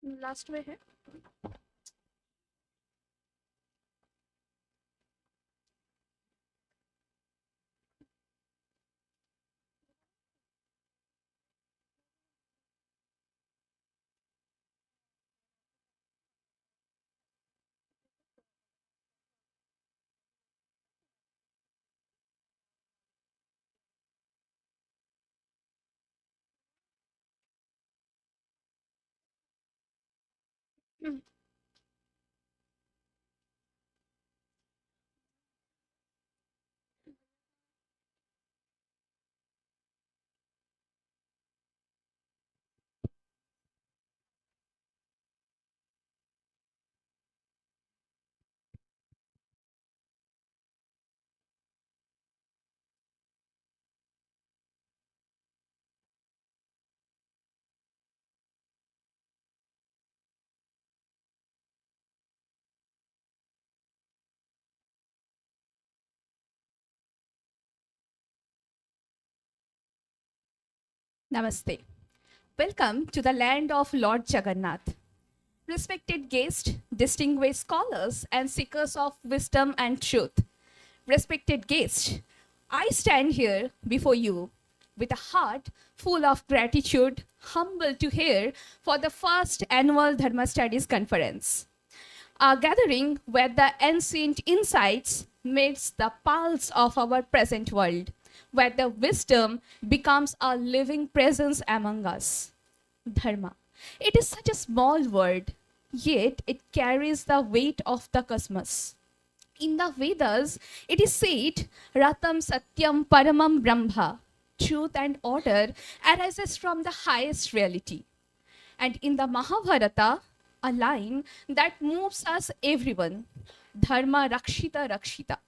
Last में है। Namaste. Welcome to the land of Lord Jagannath. Respected guests, distinguished scholars, and seekers of wisdom and truth. Respected guests, I stand here before you with a heart full of gratitude, humble to hear for the first annual Dharma Studies Conference. A gathering where the ancient insights meets the pulse of our present world, where the wisdom becomes a living presence among us. Dharma. It is such a small word, yet it carries the weight of the cosmos. In the Vedas, it is said, Ratam Satyam Paramam Brahma. Truth and order arises from the highest reality. And in the Mahabharata, a line that moves us everyone, Dharma Rakshita Rakshita.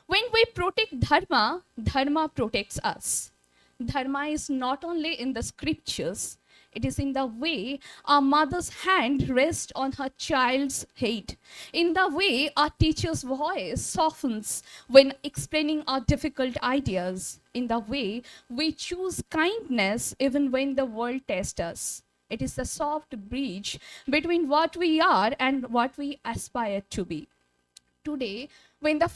When we protect Dharma, Dharma protects us. Dharma is not only in the scriptures, it is in the way a mother's hand rests on her child's head, in the way a teacher's voice softens when explaining our difficult ideas, in the way we choose kindness even when the world tests us. It is the soft bridge between what we are and what we aspire to be. Today, when the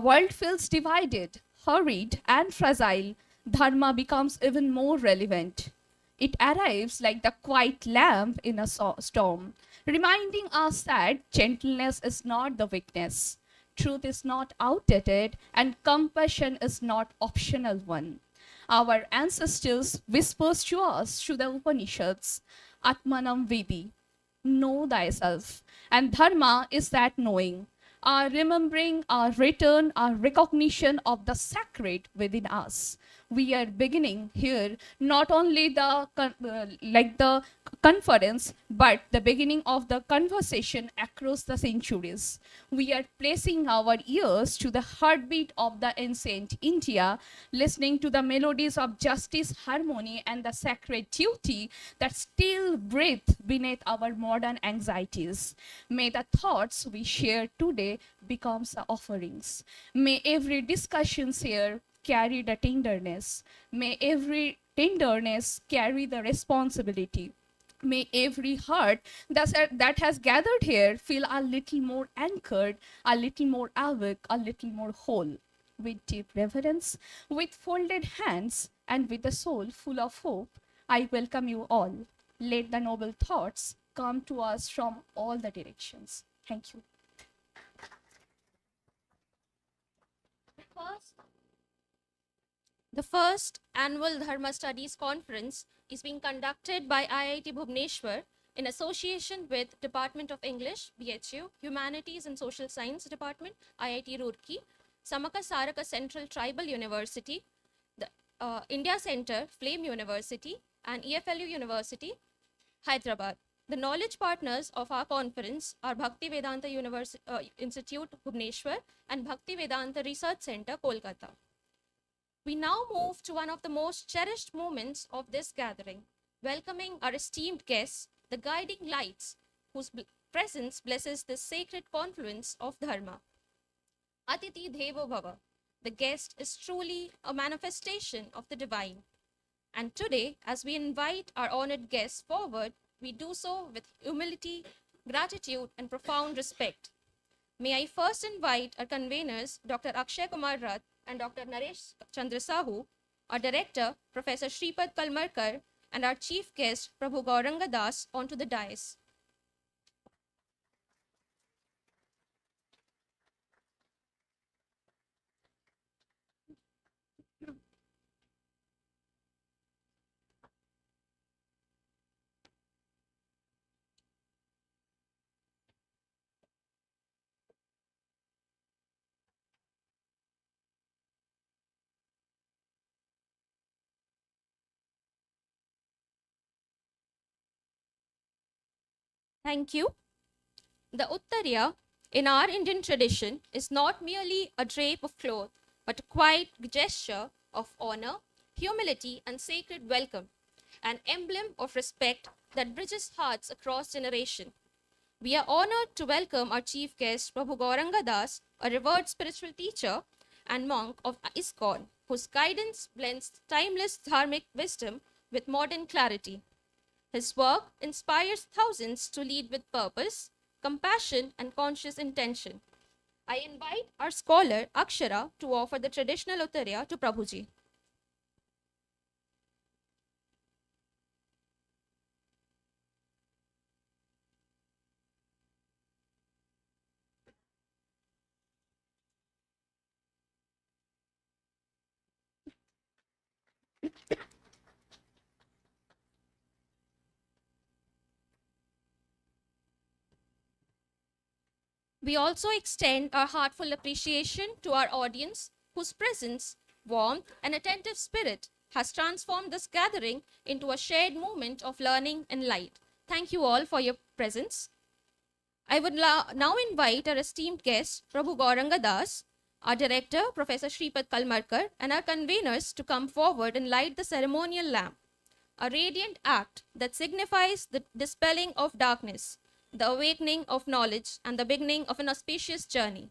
world feels divided, hurried, and fragile, Dharma becomes even more relevant. It arrives like the quiet lamp in a storm, reminding us that gentleness is not the weakness, truth is not outdated, and compassion is not optional one. Our ancestors whispers to us through the Upanishads, Atmanam Vedi, know thyself. And Dharma is that knowing, our remembering, our return, our recognition of the sacred within us. We are beginning here not only the conference, but the beginning of the conversation across the centuries. We are placing our ears to the heartbeat of the ancient India, listening to the melodies of justice, harmony, and the sacred duty that still breathe beneath our modern anxieties. May the thoughts we share today become the offerings. May every discussion here carry the tenderness. May every tenderness carry the responsibility. May every heart that has gathered here feel a little more anchored, a little more awake, a little more whole. With deep reverence, with folded hands, and with a soul full of hope, I welcome you all. Let the noble thoughts come to us from all the directions. Thank you. First, the first annual Dharma Studies Conference is being conducted by IIT Bhubaneswar in association with Department of English, BHU, Humanities and Social Science Department, IIT Roorkee, Samaka Saraka Central Tribal University, the India Center, Flame University, and EFLU University, Hyderabad. The knowledge partners of our conference are Bhakti Vedanta Institute, Bhubaneswar, and Bhakti Vedanta Research Center, Kolkata. We now move to one of the most cherished moments of this gathering, welcoming our esteemed guests, the guiding lights, whose presence blesses this sacred confluence of Dharma. Atiti Devo Bhava. The guest is truly a manifestation of the divine. And today, as we invite our honored guests forward, We do so with humility, gratitude, and profound respect. May I first invite our conveners, Dr. Akshay Kumar Rath and Dr. Naresh Chandra Sahu, our director, Professor Shripad Kalmarkar, and our chief guest, Prabhu Gauranga Das, onto the dais. Thank you. The Uttariya in our Indian tradition is not merely a drape of cloth, but a quiet gesture of honor, humility, and sacred welcome, an emblem of respect that bridges hearts across generation. We are honored to welcome our chief guest, Prabhu Gauranga Das, a revered spiritual teacher and monk of ISKCON, whose guidance blends timeless dharmic wisdom with modern clarity. His work inspires thousands to lead with purpose, compassion, and conscious intention. I invite our scholar Akshara to offer the traditional Uttariya to Prabhuji. We also extend our heartful appreciation to our audience, whose presence, warmth, and attentive spirit has transformed this gathering into a shared moment of learning and light. Thank you all for your presence. I would now invite our esteemed guest, Prabhu Gauranga Das, our director, Professor Shripad Kalmarkar, and our conveners to come forward and light the ceremonial lamp, a radiant act that signifies the dispelling of darkness, the awakening of knowledge, and the beginning of an auspicious journey.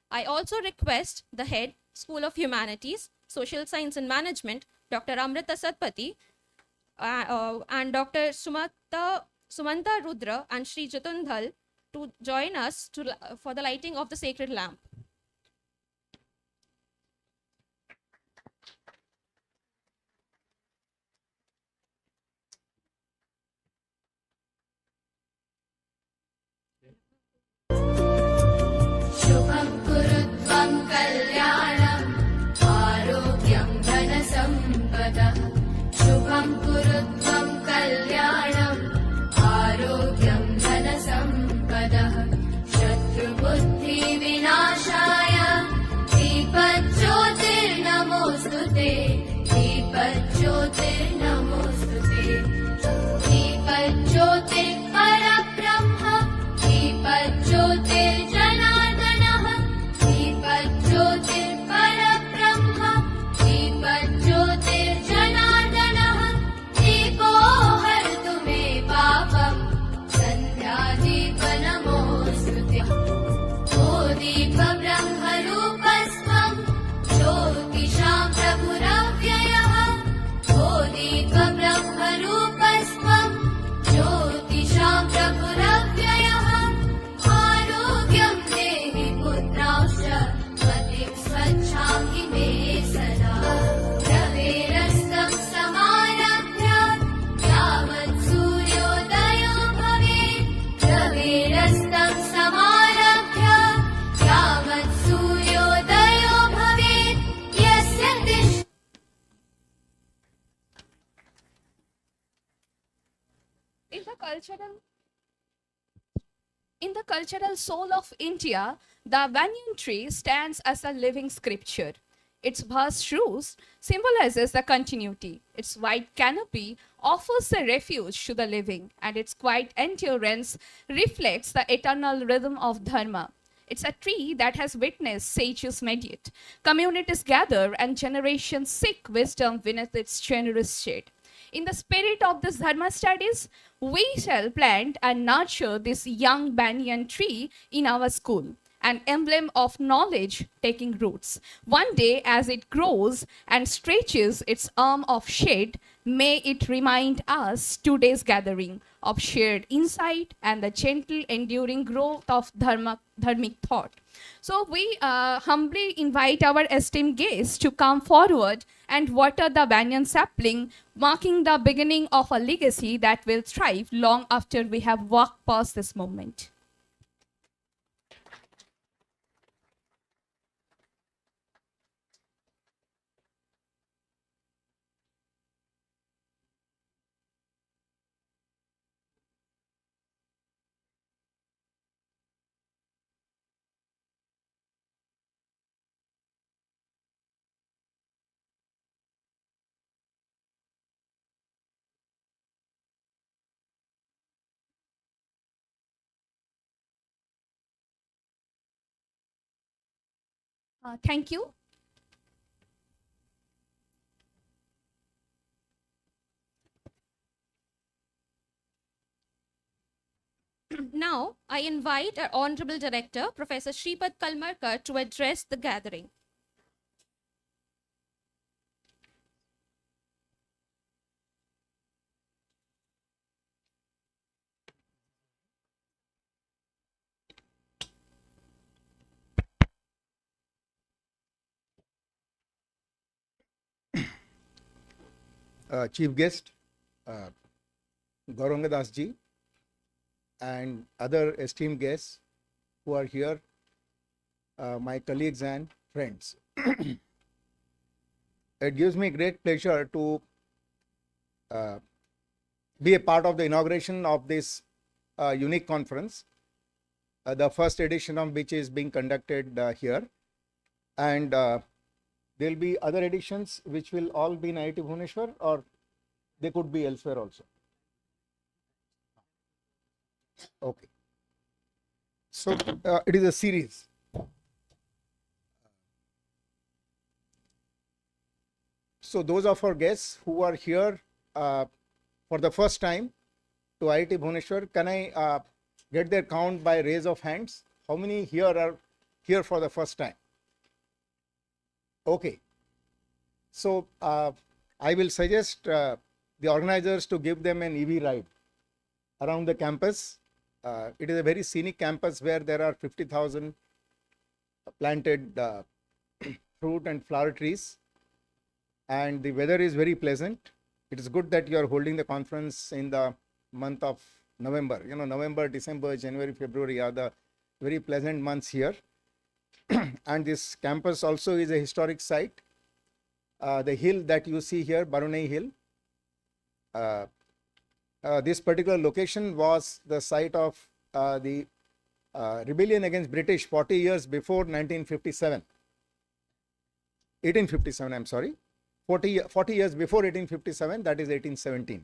I also request the head, School of Humanities, Social Science and Management, Dr. Amrita Satpathy, and Dr. Sumanta Rudra and Sri Jatundhal to join us for the lighting of the sacred lamp. शुभं कुरुत्वं कल्याणम् आरोग्यं धनसम्पदः शुभं कुरुत्वं कल्याणम् आरोग्यं धनसम्पदः शत्रुबुद्धिविनाशाय दीपज्योतिर्नमोऽस्तु ते दीपज्योतिर्नमोऽस्तु ते दीपज्योतिर्परब्रह्म दीपज्योतिर्जनार्दनः दीपज्योतिर्परब्रह्म दीपज्योतिर्जनार्दनः दीपो हरतु मे पापम् सन्ध्यादीपनमोऽस्तु ते ओ दीपब्रह्मरूपस्त्वं ज्योतिषां प्रभुरव्ययः ओ दीपब्रह्मरूपस्त्वं ज्योतिषां प्रभुरव्ययः आरोग्यं देहि पुत्रांश्च मतिं स्वच्छां हि मे सदा रवेरस्तं समारभ्य यावत् सूर्योदयो भवेत् रवेरस्तं समारभ्य यावत् सूर्योदयो भवेत् यस्य तिष्ठ In the cultural soul of India, the banyan tree stands as a living scripture. Its vast roots symbolizes the continuity. Its wide canopy offers a refuge to the living, and its quiet endurance reflects the eternal rhythm of Dharma. It's a tree that has witnessed sages meditate, communities gather, and generations seek wisdom beneath its generous shade. In the spirit of this Dharma studies, we shall plant and nurture this young banyan tree in our school. an emblem of knowledge taking roots. One day, as it grows and stretches its arm of shade, may it remind us today's gathering of shared insight and the gentle, enduring growth of dharmic thought. So we humbly invite our esteemed guests to come forward and water the banyan sapling, marking the beginning of a legacy that will thrive long after we have walked past this moment. Thank you. Now, I invite our Honorable Director, Professor Shripad Kalmarkar, to address the gathering. Chief guest, Gauranga Das ji, and other esteemed guests who are here, my colleagues and friends. It gives me great pleasure to be a part of the inauguration of this unique conference, the first edition of which is being conducted here. And there will be other editions which will all be in IIT Bhubaneswar, or they could be elsewhere also. Okay. So it is a series. So those of our guests who are here for the first time to IIT Bhubaneswar, can I get their count by raise of hands? How many here are here for the first time? Okay. So I will suggest the organizers to give them an EV ride around the campus. It is a very scenic campus where there are 50,000 planted fruit and flower trees, and the weather is very pleasant. It is good that you are holding the conference in the month of November. You know, November, December, January, February are the very pleasant months here. And this campus also is a historic site. The hill that you see here, Barunai Hill, this particular location was the site of the rebellion against British 40 years before 1957. 1857, I'm sorry. 40 years before 1857, that is 1817.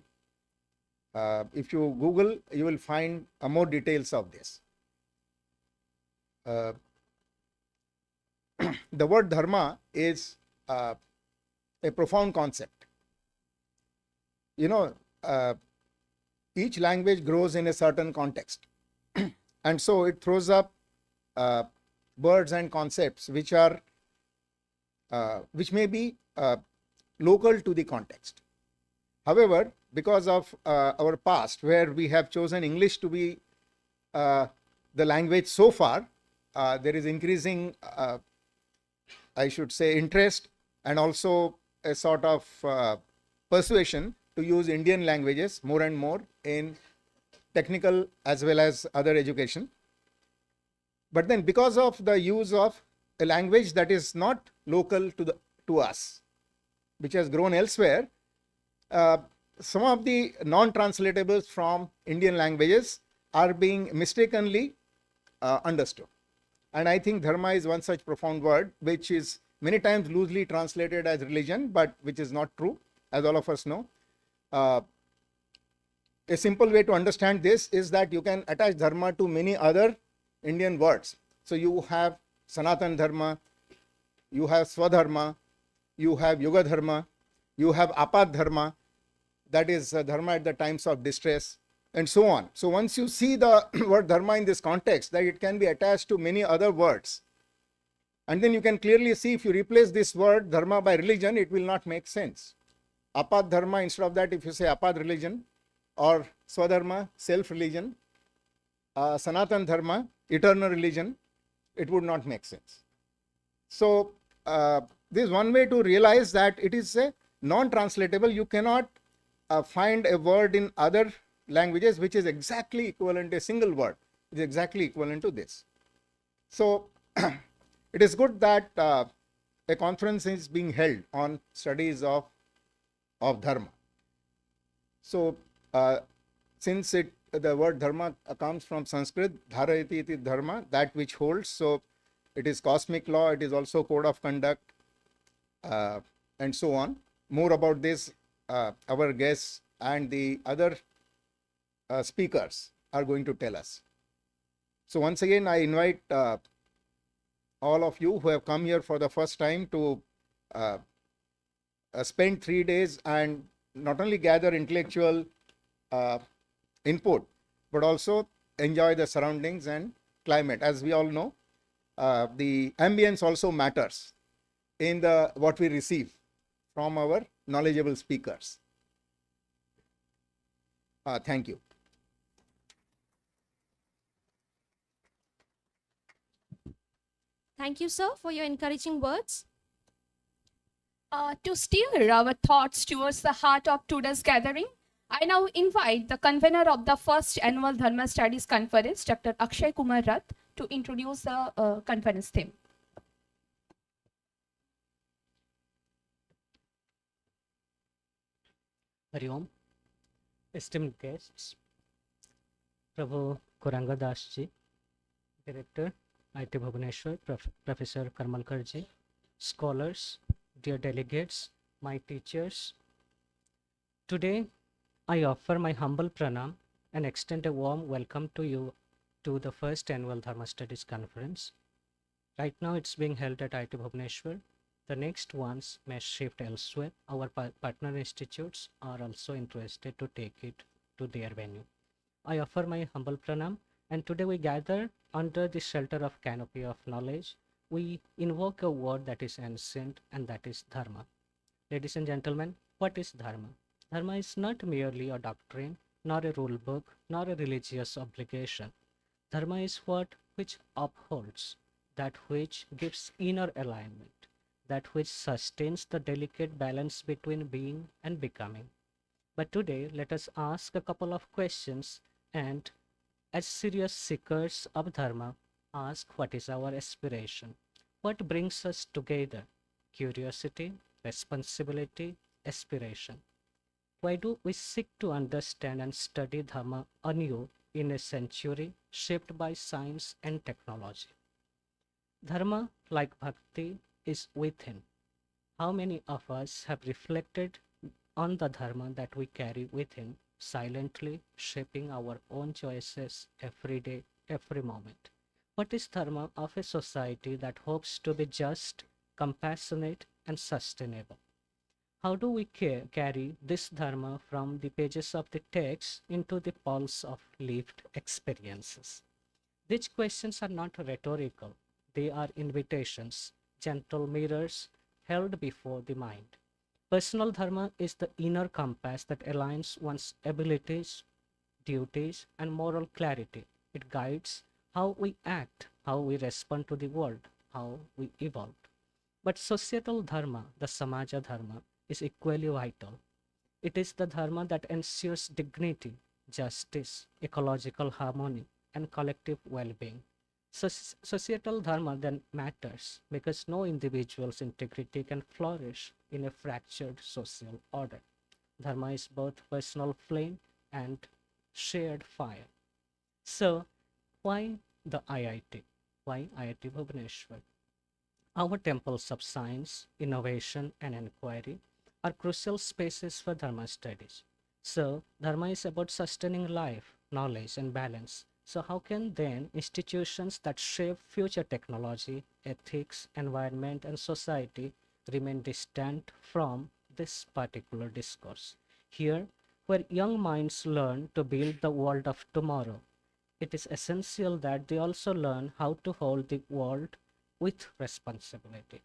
If you Google, you will find more details of this. The word dharma is a profound concept. You know, each language grows in a certain context. And so it throws up words and concepts which are which may be local to the context. However, because of our past, where we have chosen English to be the language so far, there is increasing I should say interest, and also a sort of persuasion to use Indian languages more and more in technical as well as other education. But then because of the use of a language that is not local to us, which has grown elsewhere, some of the non-translatables from Indian languages are being mistakenly understood. And I think dharma is one such profound word, which is many times loosely translated as religion, but which is not true, as all of us know. A simple way to understand this is that you can attach dharma to many other Indian words. So you have Sanatan Dharma, you have Swadharma, you have Yuga Dharma, you have Apat Dharma, that is dharma at the times of distress. and so on. So once you see the word dharma in this context, that it can be attached to many other words. And then you can clearly see if you replace this word dharma by religion, it will not make sense. Apad dharma, instead of that, if you say apad religion, or swadharma, self-religion, sanatan dharma, eternal religion, it would not make sense. So this is one way to realize that it is a non-translatable. You cannot find a word in other languages which is exactly equivalent to a single word. It is exactly equivalent to this. So it is good that a conference is being held on studies of dharma. So since the word dharma comes from Sanskrit, dharayati iti dharma, that which holds. So it is cosmic law, it is also code of conduct, and so on. More about this, our guests and the other speakers are going to tell us. So once again, I invite all of you who have come here for the first time to spend 3 days and not only gather intellectual input, but also enjoy the surroundings and climate. As we all know, the ambience also matters in what we receive from our knowledgeable speakers. Thank you. Thank you, sir, for your encouraging words. To steer our thoughts towards the heart of today's gathering, I now invite the convener of the first annual Dharma Studies Conference, Dr. Akshay Kumar Rath, to introduce the conference theme. Hari Om, esteemed guests, Prabhu Kuranga Das ji, Director, IIT Bhubaneswar, Professor Karmalkar ji, scholars, dear delegates, my teachers. Today, I offer my humble pranam and extend a warm welcome to you to the first annual Dharma Studies Conference. Right now, it's being held at IIT Bhubaneswar. The next ones may shift elsewhere. Our partner institutes are also interested to take it to their venue. I offer my humble pranam, and today we gather under the shelter of canopy of knowledge. We invoke a word that is ancient, and that is Dharma. Ladies and gentlemen, what is Dharma? Dharma is not merely a doctrine, nor a rule book, nor a religious obligation. Dharma is which upholds, that which gives inner alignment, that which sustains the delicate balance between being and becoming. But today, let us ask a couple of questions and, as serious seekers of Dharma, ask what is our aspiration? What brings us together? Curiosity, responsibility, aspiration. Why do we seek to understand and study Dharma anew in a century shaped by science and technology? Dharma, like bhakti, is within. How many of us have reflected on the Dharma that we carry within, silently shaping our own choices every day, every moment? What is Dharma of a society that hopes to be just, compassionate, and sustainable? How do we carry this Dharma from the pages of the text into the pulse of lived experiences? These questions are not rhetorical, they are invitations, gentle mirrors held before the mind. Personal Dharma is the inner compass that aligns one's abilities, duties, and moral clarity. It guides how we act, how we respond to the world, how we evolve. But societal Dharma, the Samaja Dharma, is equally vital. It is the Dharma that ensures dignity, justice, ecological harmony, and collective well-being. Societal Dharma then matters because no individual's integrity can flourish in a fractured social order. Dharma is both personal flame and shared fire. So, why the IIT? Why IIT Bhubaneswar? Our temples of science, innovation, and inquiry are crucial spaces for Dharma studies. So, Dharma is about sustaining life, knowledge, and balance. So, how can then institutions that shape future technology, ethics, environment, and society remain distant from this particular discourse? Here, where young minds learn to build the world of tomorrow. It is essential that they also learn how to hold the world with responsibility.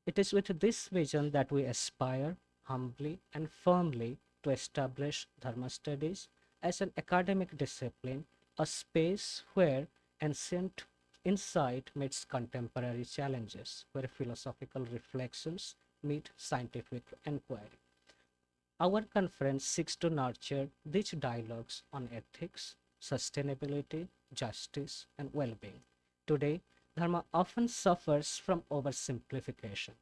It is with this vision that we aspire humbly and firmly to establish Dharma studies as an academic discipline, a space where ancient insight meets contemporary challenges, where philosophical reflections meet scientific inquiry. Our conference seeks to nurture these dialogues on ethics, sustainability, justice, and well being. Today, Dharma often suffers from oversimplification.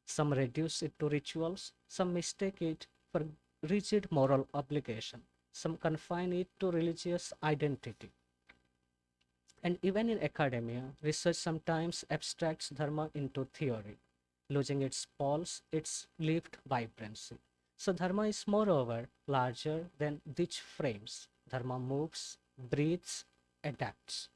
Some reduce it to rituals, some mistake it for rigid moral obligation, some confine it to religious identity. And even in academia, research sometimes abstracts Dharma into theory, losing its pulse, its lived vibrancy. So Dharma is moreover larger than these frames. Dharma moves, breathes, adapts.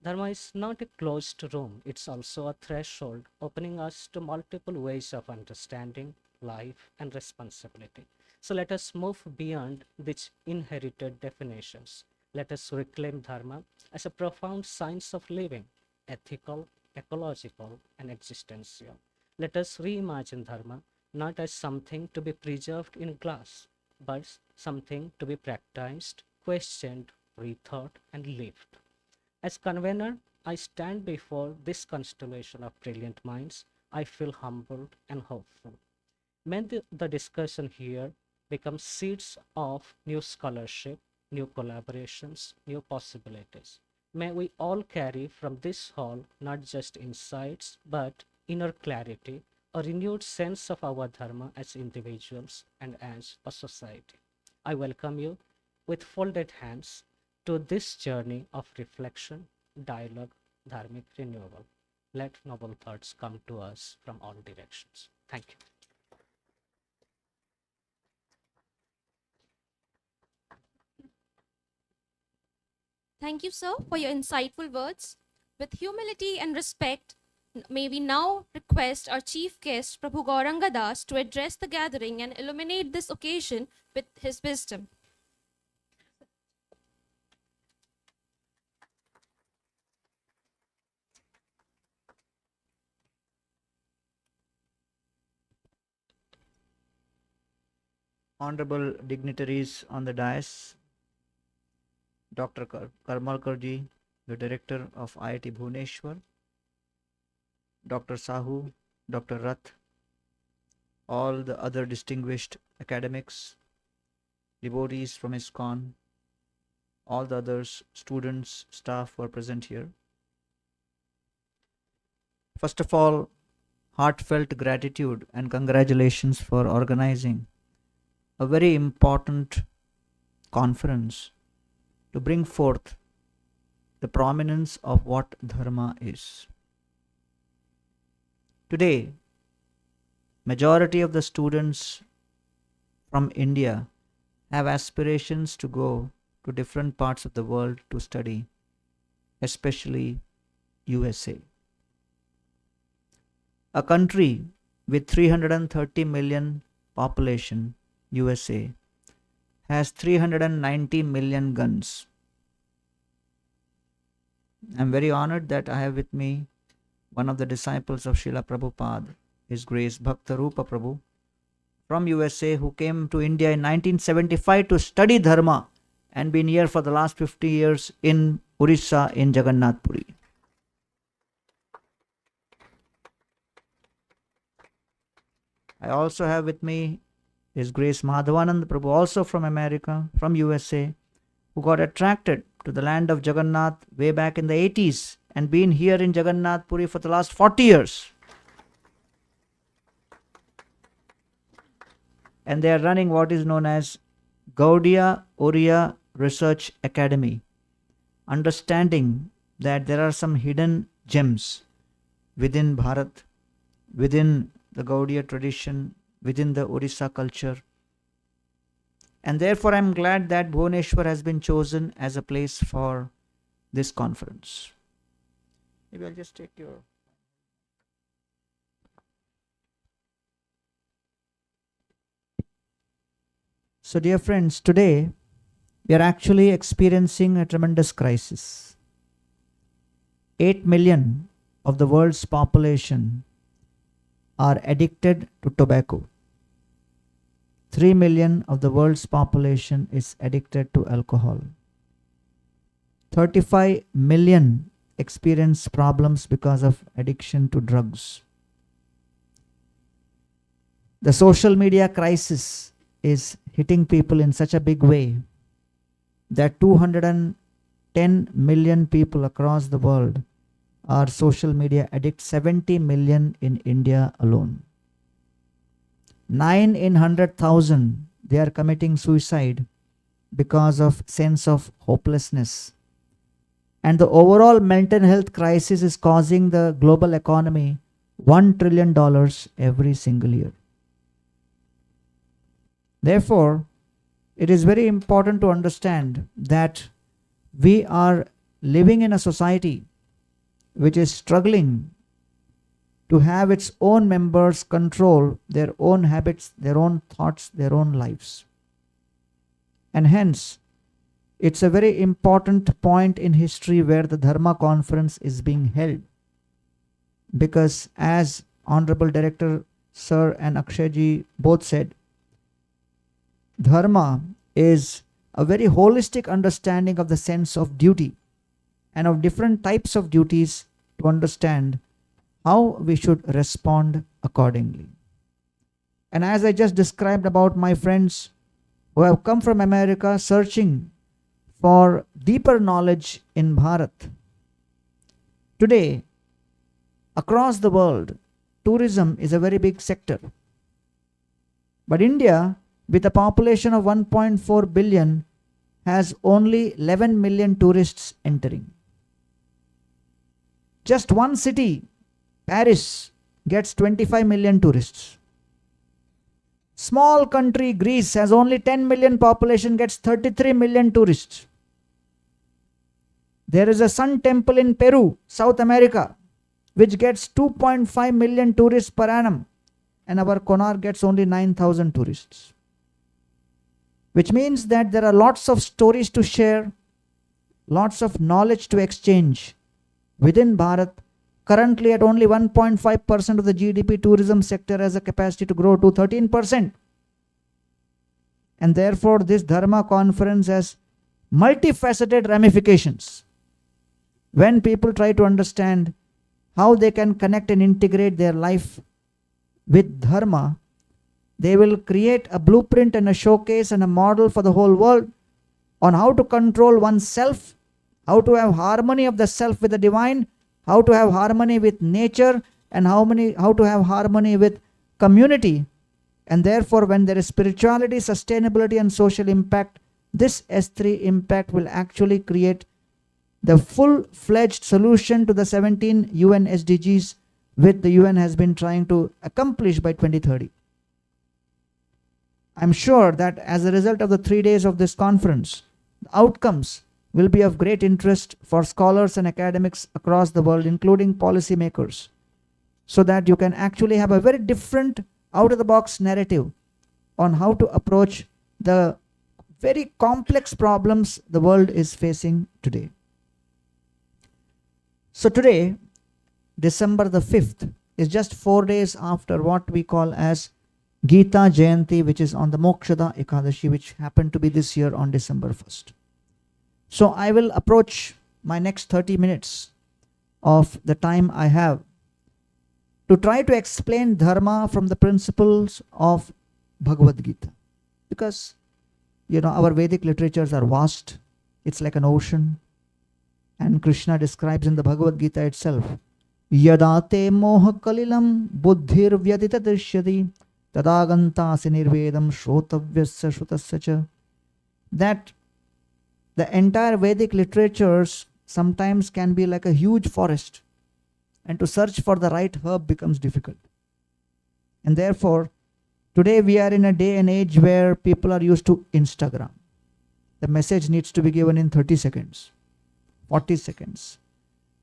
Dharma is not a closed room, it's also a threshold, opening us to multiple ways of understanding life and responsibility. So let us move beyond these inherited definitions. Let us reclaim Dharma as a profound science of living, ethical, ecological, and existential. Let us reimagine Dharma not as something to be preserved in glass, but something to be practiced, questioned, rethought, and lived. As convener, I stand before this constellation of brilliant minds. I feel humbled and hopeful. May the discussion here become seeds of new scholarship, new collaborations, new possibilities. May we all carry from this hall not just insights, but inner clarity, a renewed sense of our Dharma as individuals and as a society. I welcome you with folded hands to this journey of reflection, dialogue, dharmic renewal. Let noble thoughts come to us from all directions. Thank you. Thank you, sir, for your insightful words. With humility and respect, may we now request our chief guest, Prabhu Gauranga Das, to address the gathering and illuminate this occasion with his wisdom. Honorable dignitaries on the dais, Dr. Karmalkarji, the director of IIT Bhubaneswar, Dr. Sahu, Dr. Rath, all the other distinguished academics, devotees from ISKCON, all the others, students, staff who are present here. First of all, heartfelt gratitude and congratulations for organizing a very important conference to bring forth the prominence of what Dharma is. Today, majority of the students from India have aspirations to go to different parts of the world to study, especially USA. A country with 330 million population, USA, has 390 million guns. I'm very honored that I have with me one of the disciples of Srila Prabhupada, His Grace Bhaktarupa Prabhu, from USA, who came to India in 1975 to study Dharma and been here for the last 50 years in Orissa in Jagannath Puri. I also have with me His Grace Madhavanand Prabhu, also from America, from USA, who got attracted to the land of Jagannath way back in the 80s and been here in Jagannath Puri for the last 40 years. And they are running what is known as Gaudiya Oriya Research Academy, understanding that there are some hidden gems within Bharat, within the Gaudiya tradition, within the Orissa culture. And therefore, I'm glad that Bhubaneswar has been chosen as a place for this conference. Maybe I'll just take your... So, dear friends, today we are actually experiencing a tremendous crisis. 8 million of the world's population are addicted to tobacco. 3 million of the world's population is addicted to alcohol. 35 million experience problems because of addiction to drugs. The social media crisis is hitting people in such a big way that 210 million people across the world are social media addicts, 70 million in India alone. 9 in 100,000, they are committing suicide because of sense of hopelessness. And the overall mental health crisis is causing the global economy $1 trillion every single year. Therefore, it is very important to understand that we are living in a society which is struggling to have its own members control their own habits, their own thoughts, their own lives. And hence, it's a very important point in history where the Dharma conference is being held. Because as Honorable Director Sir and Akshayji both said, Dharma is a very holistic understanding of the sense of duty and of different types of duties to understand how we should respond accordingly. And as I just described about my friends who have come from America searching for deeper knowledge in Bharat, today, across the world, tourism is a very big sector. But India, with a population of 1.4 billion, has only 11 million tourists entering. Just one city, Paris, gets 25 million tourists. Small country, Greece, has only 10 million population, gets 33 million tourists. There is a sun temple in Peru, South America, which gets 2.5 million tourists per annum, and our Konark gets only 9,000 tourists. Which means that there are lots of stories to share, lots of knowledge to exchange within Bharat. Currently at only 1.5% of the GDP, tourism sector has a capacity to grow to 13%. And therefore this Dharma conference has multifaceted ramifications. When people try to understand how they can connect and integrate their life with Dharma, they will create a blueprint and a showcase and a model for the whole world on how to control oneself, how to have harmony of the self with the divine, how to have harmony with nature, and how to have harmony with community. And therefore, when there is spirituality, sustainability, and social impact, this S3 impact will actually create the full-fledged solution to the 17 UN SDGs which the UN has been trying to accomplish by 2030. I'm sure that as a result of the 3 days of this conference, the outcomes will be of great interest for scholars and academics across the world, including policymakers, so that you can actually have a very different out-of-the-box narrative on how to approach the very complex problems the world is facing today. So today, December the 5th, is just 4 days after what we call as Gita Jayanti, which is on the Mokshada Ekadashi, which happened to be this year on December 1st. So I will approach my next 30 minutes of the time I have to try to explain Dharma from the principles of Bhagavad Gita. Because, our Vedic literatures are vast. It's like an ocean. And Krishna describes in the Bhagavad Gita itself, Yadate moha kalilam buddhir vyadita drishyati tadagantasi nirvedam shrotavyasya shrutasya cha. That the entire Vedic literatures sometimes can be like a huge forest, and to search for the right herb becomes difficult. And therefore, today we are in a day and age where people are used to Instagram. The message needs to be given in 30 seconds, 40 seconds.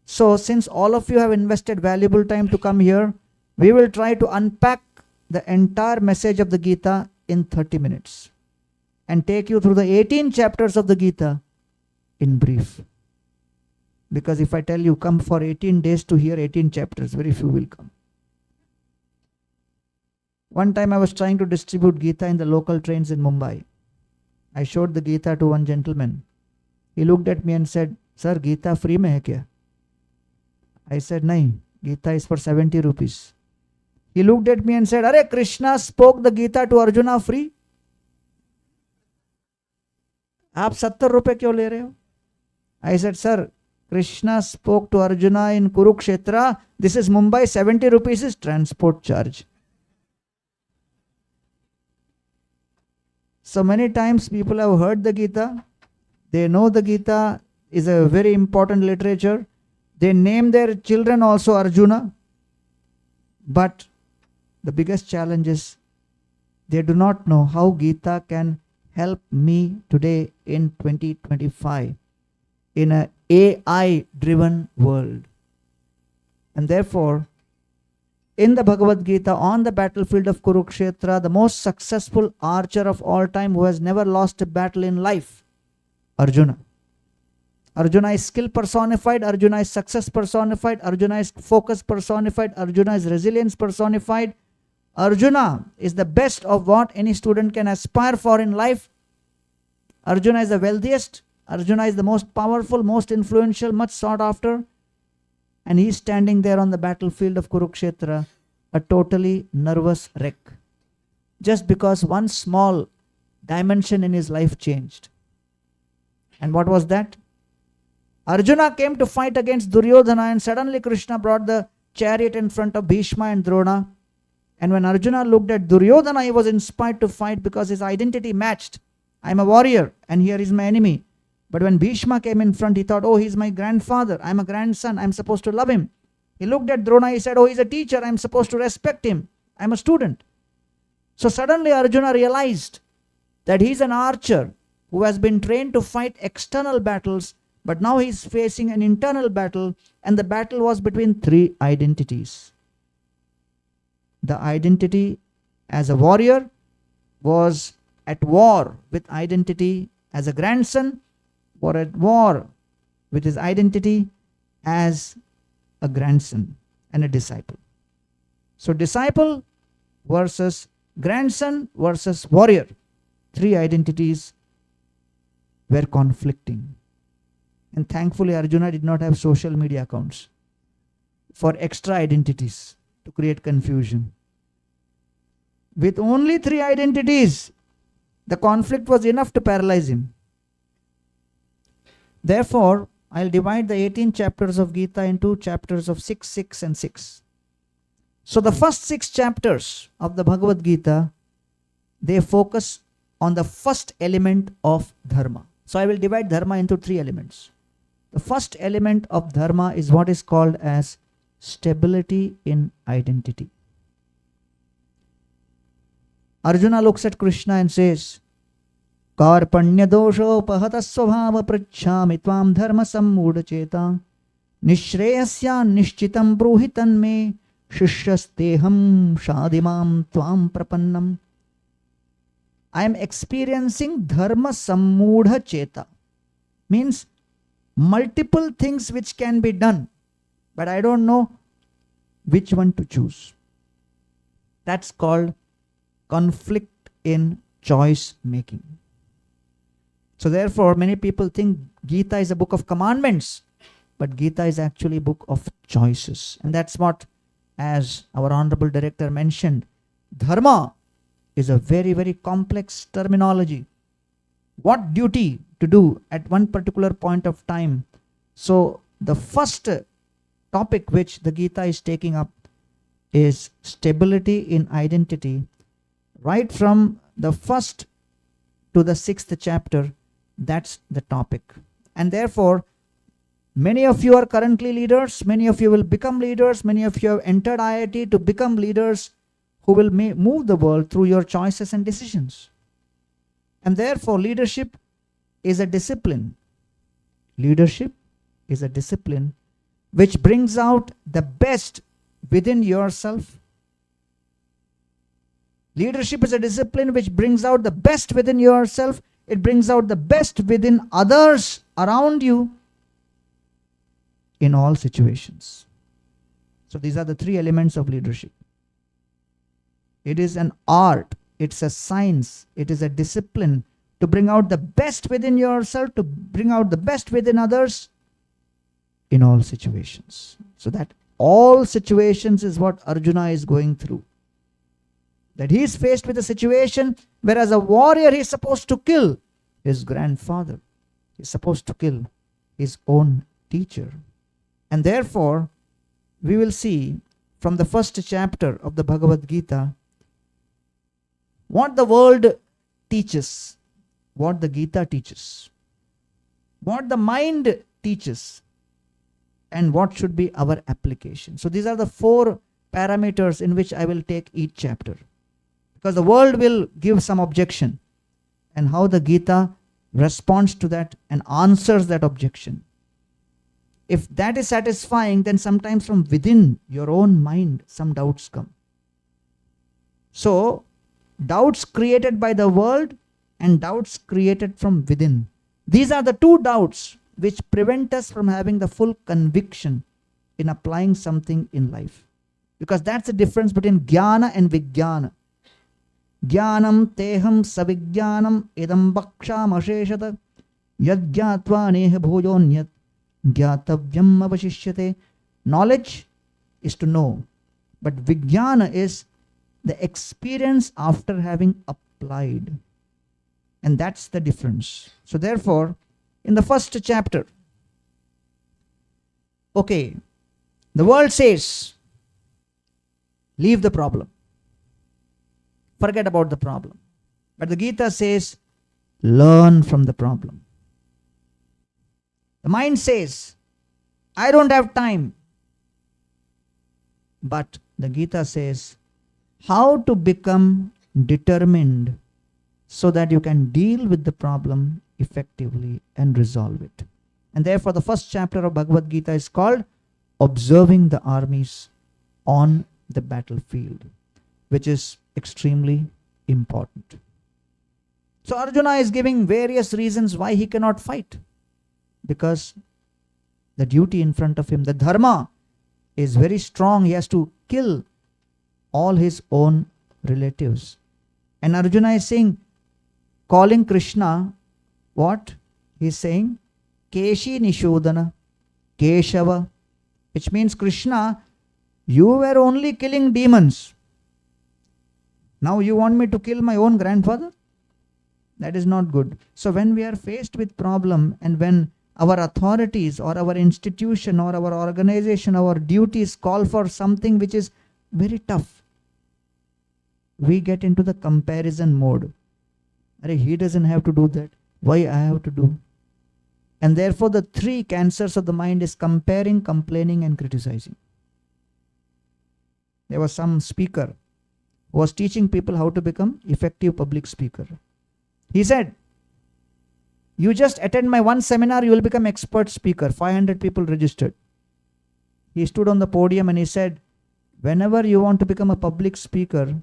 So since all of you have invested valuable time to come here, we will try to unpack the entire message of the Gita in 30 minutes. and take you through the 18 chapters of the Gita in brief. Because if I tell you come for 18 days to hear 18 chapters, very few will come. One time I was trying to distribute Gita in the local trains in Mumbai. I showed the Gita to one gentleman. He looked at me and said, "Sir, Gita free mein hai kya?" I said, "Nahi, Gita is for 70 rupees. He looked at me and said, "Arey, Krishna spoke the Gita to Arjuna free? आप 70 रुपए क्यों ले रहे हो?" I said, "Sir, Krishna spoke to Arjuna in Kurukshetra. This is Mumbai, 70 rupees is transport charge." So many times people have heard the Gita. They know the Gita is a very important literature. They name their children also Arjuna. But the biggest challenge is they do not know how Gita can help me today in 2025 in an AI driven world. And therefore, in the Bhagavad Gita, on the battlefield of Kurukshetra, the most successful archer of all time who has never lost a battle in life, Arjuna. Arjuna is skill personified, Arjuna is success personified, Arjuna is focus personified, Arjuna is resilience personified. Arjuna is the best of what any student can aspire for in life. Arjuna is the wealthiest, Arjuna is the most powerful, most influential, much sought after. And he is standing there on the battlefield of Kurukshetra, a totally nervous wreck. Just because one small dimension in his life changed. And what was that? Arjuna came to fight against Duryodhana, and suddenly Krishna brought the chariot in front of Bhishma and Drona. And when Arjuna looked at Duryodhana, he was inspired to fight because his identity matched. I am a warrior and here is my enemy. But when Bhishma came in front, he thought, "Oh, he's my grandfather. I'm a grandson. I'm supposed to love him." He looked at Drona, he said, "Oh, he's a teacher. I'm supposed to respect him. I'm a student." So suddenly Arjuna realized that he's an archer who has been trained to fight external battles, but now he's facing an internal battle, and the battle was between three identities. The identity as a warrior was at war with identity as a grandson, or at war with his identity as a grandson and a disciple. So disciple versus grandson versus warrior. Three identities were conflicting. And thankfully Arjuna did not have social media accounts for extra identities to create confusion. With only three identities, the conflict was enough to paralyze him. Therefore, I'll divide the 18 chapters of Gita into chapters of 6, 6 and 6. So the first 6 chapters of the Bhagavad Gita, they focus on the first element of Dharma. So I will divide Dharma into 3 elements. The first element of Dharma is what is called as stability in identity. Arjuna looks at Krishna and says, "Karpanya doshopahata svabhava prachhami tvam dharma sammudacheta nishreyasya nishchitam bruhitan me shishyasteham shadimam tvam prapannam." I am experiencing dharma sammudha cheta. Means multiple things which can be done, but I don't know which one to choose. That's called conflict in choice making. So therefore, many people think Gita is a book of commandments, but Gita is actually a book of choices. And that's what, as our Honorable Director mentioned, Dharma is a very, very complex terminology. What duty to do at one particular point of time. So the first topic which the Gita is taking up is stability in identity. Right from the first to the 6th chapter, that's the topic. And therefore, many of you are currently leaders, many of you will become leaders, many of you have entered IIT to become leaders who will move the world through your choices and decisions. And therefore, leadership is a discipline. Leadership is a discipline which brings out the best within yourself, Leadership is a discipline which brings out the best within yourself. It brings out the best within others around you in all situations. So these are the three elements of leadership. It is an art, it's a science, it is a discipline to bring out the best within yourself, to bring out the best within others in all situations. So that all situations is what Arjuna is going through. That he is faced with a situation where as a warrior he is supposed to kill his grandfather. He is supposed to kill his own teacher. And therefore, we will see from the first chapter of the Bhagavad Gita what the world teaches, what the Gita teaches, what the mind teaches, and what should be our application. So these are the 4 parameters in which I will take each chapter. Because the world will give some objection, and how the Gita responds to that and answers that objection. If that is satisfying, then sometimes from within your own mind some doubts come. So, doubts created by the world and doubts created from within. These are the 2 doubts which prevent us from having the full conviction in applying something in life. Because that's the difference between jnana and vijnana. Jnanam teham savijnanam idam bhaksham asheshata yajjatva neha bhojonyat jnatavyam avashishyate. Knowledge is to know, but vijnana is the experience after having applied. And that's the difference. So therefore, in the first chapter, okay, the world says, leave the problem. Forget about the problem. But the Gita says, learn from the problem. The mind says, I don't have time. But the Gita says, how to become determined so that you can deal with the problem effectively and resolve it. And therefore, the first chapter of Bhagavad Gita is called Observing the Armies on the Battlefield, which is extremely important. So Arjuna is giving various reasons why he cannot fight. Because the duty in front of him, the dharma, is very strong. He has to kill all his own relatives. And Arjuna is saying, calling Krishna, what? He is saying, Keshi Nishodana, Keshava, which means, Krishna, you were only killing demons. Now you want me to kill my own grandfather? That is not good. So when we are faced with problem, and when our authorities or our institution or our organization, our duties call for something which is very tough, we get into the comparison mode. He doesn't have to do that. Why I have to do? And therefore the 3 cancers of the mind is comparing, complaining, and criticizing. There was some speaker who was teaching people how to become effective public speaker. He said, you just attend my one seminar, you will become expert speaker. 500 people registered. He stood on the podium and he said, whenever you want to become a public speaker,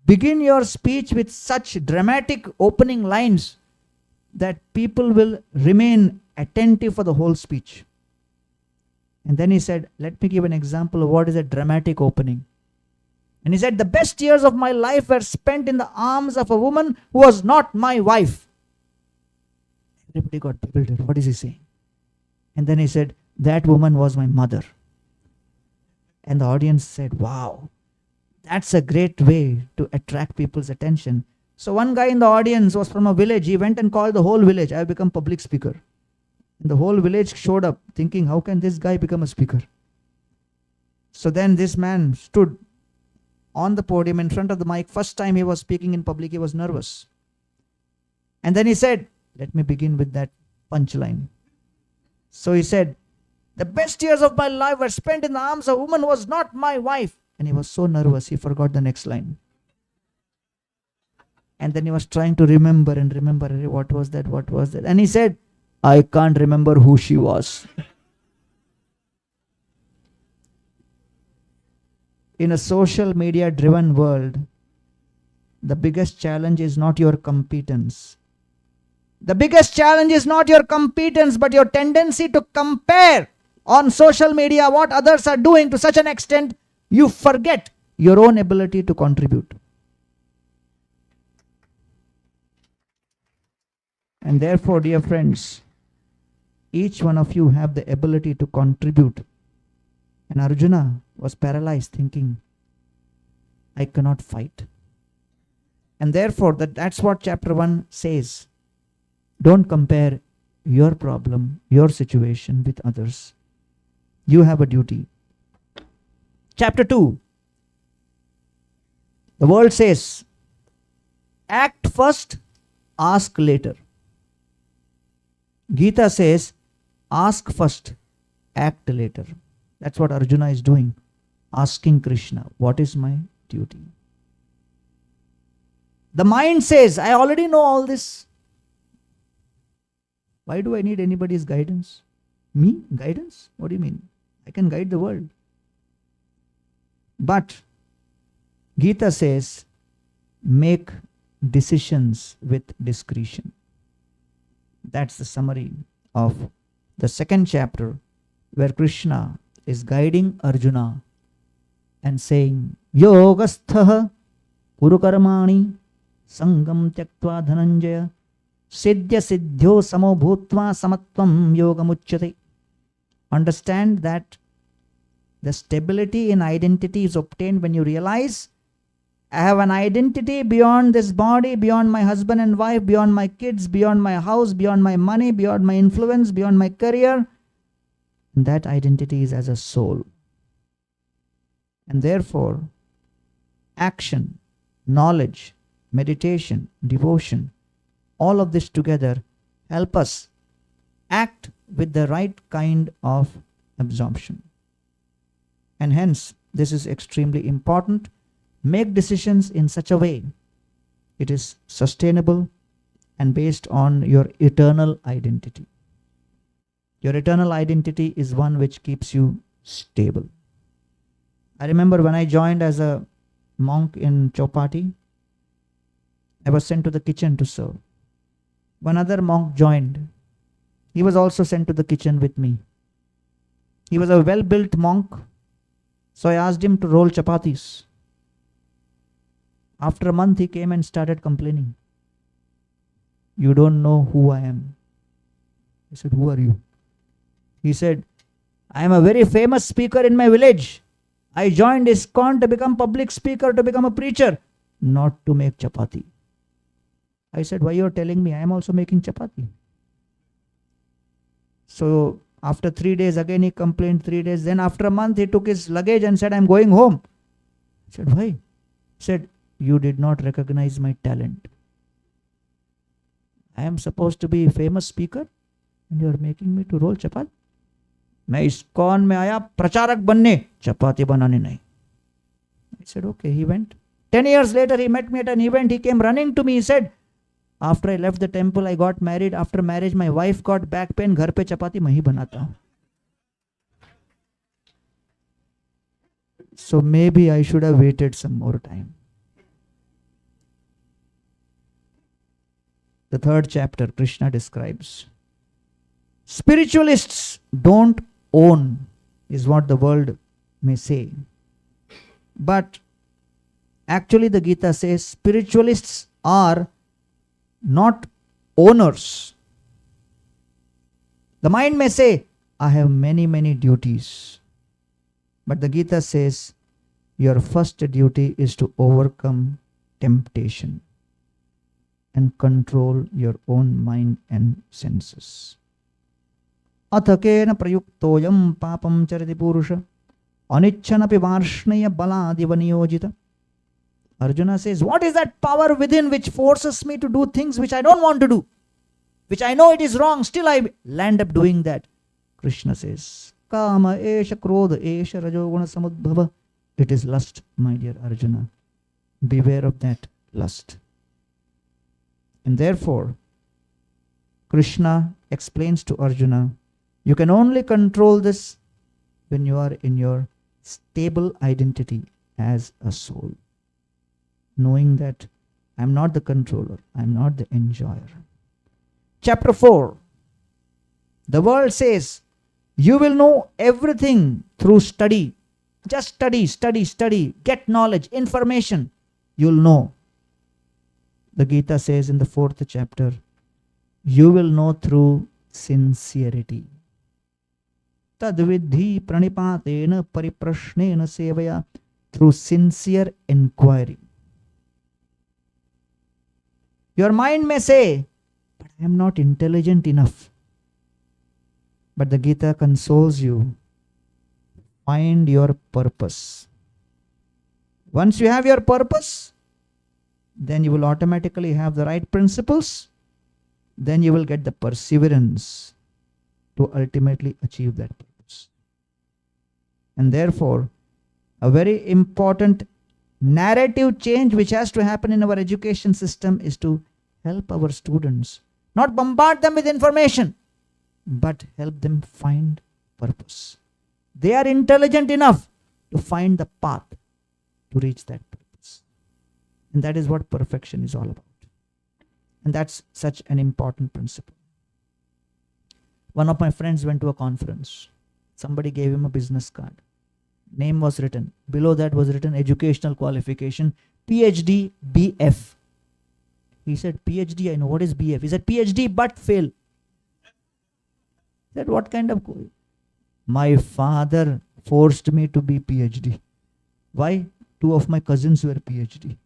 begin your speech with such dramatic opening lines that people will remain attentive for the whole speech. And then he said, let me give an example of what is a dramatic opening. And he said, the best years of my life were spent in the arms of a woman who was not my wife. Everybody got bewildered. What is he saying? And then he said, that woman was my mother. And the audience said, wow, that's a great way to attract people's attention. So one guy in the audience was from a village. He went and called the whole village, I have become public speaker. And the whole village showed up thinking, how can this guy become a speaker? So then this man stood on the podium in front of the mic. First time he was speaking in public, he was nervous. And then he said, let me begin with that punchline. So he said, the best years of my life were spent in the arms of a woman who was not my wife. And he was so nervous, he forgot the next line. And then he was trying to remember, what was that? And he said, I can't remember who she was. In a social media driven world, the biggest challenge is not your competence. The biggest challenge is not your competence, but your tendency to compare on social media what others are doing to such an extent you forget your own ability to contribute. And therefore, dear friends, each one of you have the ability to contribute. And Arjuna was paralyzed thinking, I cannot fight. And therefore, that's what chapter 1 says. Don't compare your problem, your situation with others. You have a duty. Chapter 2. The world says, act first, ask later. Gita says, ask first, act later. That's what Arjuna is doing. Asking Krishna, what is my duty? The mind says, I already know all this. Why do I need anybody's guidance? Me? Guidance? What do you mean? I can guide the world. But Gita says, make decisions with discretion. That's the summary of the second chapter, where Krishna is guiding Arjuna and saying, Yogasthaha kurukarmani sangam tyaktva dhananjaya siddhya siddhyo samo bhutva samatvam yogamuchyate. Understand that the stability in identity is obtained when you realize, I have an identity beyond this body, beyond my husband and wife, beyond my kids, beyond my house, beyond my money, beyond my influence, beyond my career. And that identity is as a soul. And therefore, action, knowledge, meditation, devotion, all of this together help us act with the right kind of absorption. And hence, this is extremely important. Make decisions in such a way it is sustainable and based on your eternal identity. Your eternal identity is one which keeps you stable. I remember when I joined as a monk in Chopati, I was sent to the kitchen to serve. One other monk joined. He was also sent to the kitchen with me. He was a well-built monk, so I asked him to roll chapatis. After a month, he came and started complaining. You don't know who I am. I said, who are you? He said, I am a very famous speaker in my village. I joined ISKCON to become public speaker, to become a preacher, not to make chapati. I said, why you are telling me? I am also making chapati. So after 3 days, again he complained 3 days. Then after a month, he took his luggage and said, I am going home. I said, why? He said, you did not recognize my talent. I am supposed to be a famous speaker and you are making me to roll chapati. मैं ISKCON में आया प्रचारक बनने, चपाती बनाने नहीं. I said, okay, he went. 10 years later, he met me at an event. He came running to me. He said, after I left the temple, I got married. After marriage, my wife got back pain. घर पे चपाती मैं ही बनाता हूँ. So maybe I should have waited some more time. The third chapter, Krishna describes. Spiritualists don't own, is what the world may say. But actually the Gita says spiritualists are not owners. The mind may say, I have many, many duties. But the Gita says, your first duty is to overcome temptation and control your own mind and senses. Athakena prayuktoyam papam chariti purusha anichanapi varshneya baladiva niyojita. Arjuna says, what is that power within which forces me to do things which I don't want to do, which I know it is wrong, still I land up doing that? Krishna says, Kama esha krodha esha rajoguna samudbhava. It is lust, my dear Arjuna. Beware of that lust. And therefore, Krishna explains to Arjuna, you can only control this when you are in your stable identity as a soul, knowing that I am not the controller. I am not the enjoyer. Chapter 4. The world says, you will know everything through study. Just study, study, study. Get knowledge, information. You'll know. The Gita says in the 4th chapter, you will know through sincerity. Tadvidhi pranipatena pariprashnena sevaya, through sincere inquiry. Your mind may say, but I am not intelligent enough. But the Gita consoles you. Find your purpose. Once you have your purpose, then you will automatically have the right principles. Then you will get the perseverance to ultimately achieve that purpose. And therefore, a very important narrative change which has to happen in our education system is to help our students, not bombard them with information, but help them find purpose. They are intelligent enough to find the path to reach that purpose. And that is what perfection is all about. And that's such an important principle. One of my friends went to a conference. Somebody gave him a business card. Name was written. Below that was written educational qualification, PhD, BF. He said, PhD, I know. What is BF? He said, PhD but fail. He said, what kind of... My father forced me to be PhD. Why? 2 of my cousins were PhD.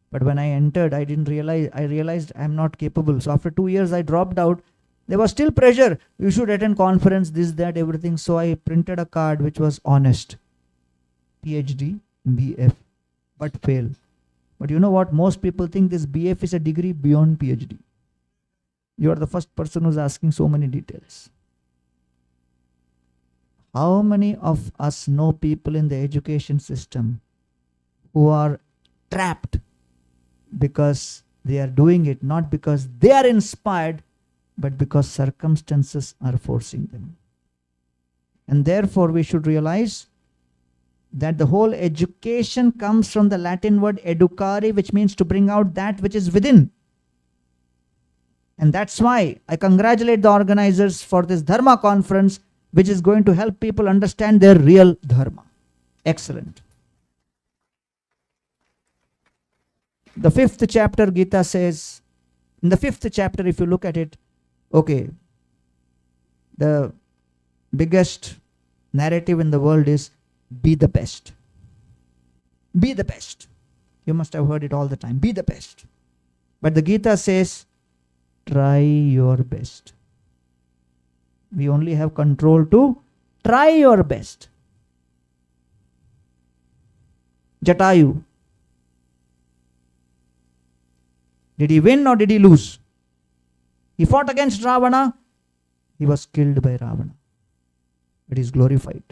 But when I entered, I realized I am not capable. So after 2 years, I dropped out. There was still pressure. You should attend conference, this, that, everything. So I printed a card which was honest. PhD, BF, but fail. But you know what? Most people think this BF is a degree beyond PhD. You are the first person who's asking so many details. How many of us know people in the education system who are trapped because they are doing it not because they are inspired, but because circumstances are forcing them? And therefore we should realize that the whole education comes from the Latin word educare, which means to bring out that which is within. And that's why I congratulate the organizers for this Dharma conference, which is going to help people understand their real Dharma. Excellent. The 5th chapter, Gita says, in the 5th chapter, if you look at it, okay, the biggest narrative in the world is be the best. Be the best. You must have heard it all the time. Be the best. But the Gita says, try your best. We only have control to try your best. Jatayu. Did he win or did he lose? He fought against Ravana. He was killed by Ravana. But he is glorified.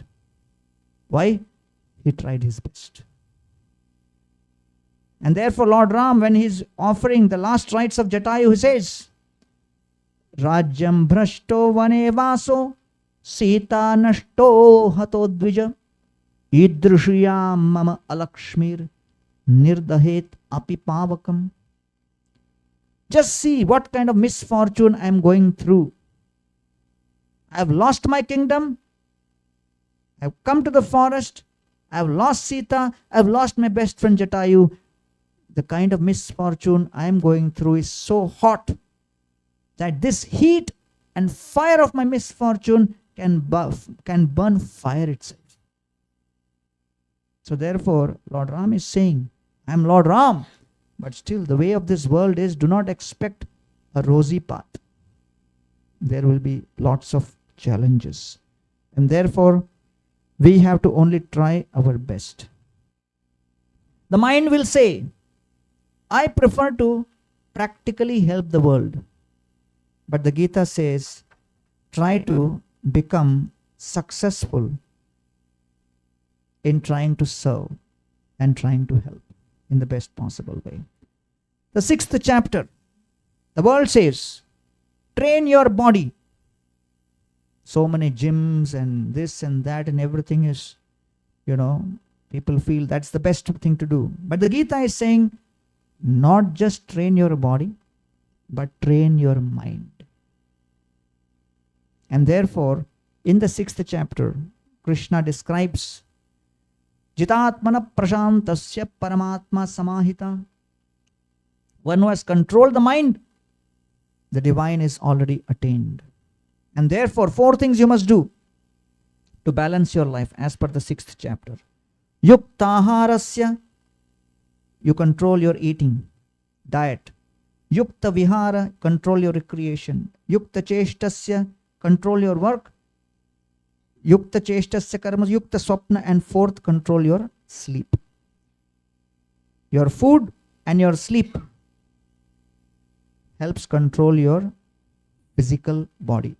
Why? He tried his best. And therefore Lord Ram, when he is offering the last rites of Jatayu, he says, Rajyam bhrashto vane vaso sita nashto hato dvija idrushiyam mama alakshmir nirdahet api pavakam. Just see what kind of misfortune I am going through. I have lost my kingdom. I have come to the forest. I have lost Sita. I have lost my best friend Jatayu. The kind of misfortune I am going through is so hot that this heat and fire of my misfortune can burn fire itself. So therefore, Lord Ram is saying, I am Lord Ram. But still, the way of this world is, do not expect a rosy path. There will be lots of challenges. And therefore, we have to only try our best. The mind will say, I prefer to practically help the world. But the Gita says, try to become successful in trying to serve and trying to help in the best possible way. The 6th chapter, the world says, train your body. So many gyms and this and that and everything is, people feel that's the best thing to do. But the Gita is saying, not just train your body, but train your mind. And therefore, in the 6th chapter, Krishna describes Jitatmana prashantasya paramatma samahita. One who has controlled the mind, the divine is already attained. And therefore, 4 things you must do to balance your life as per the 6th chapter. Yuktaharasya, you control your eating, diet. Yukta vihara, control your recreation. Yukta cheshtasya, control your work. Yukta cheshtasya karmas, yukta swapna, and 4th, control your sleep. Your food and your sleep helps control your physical body.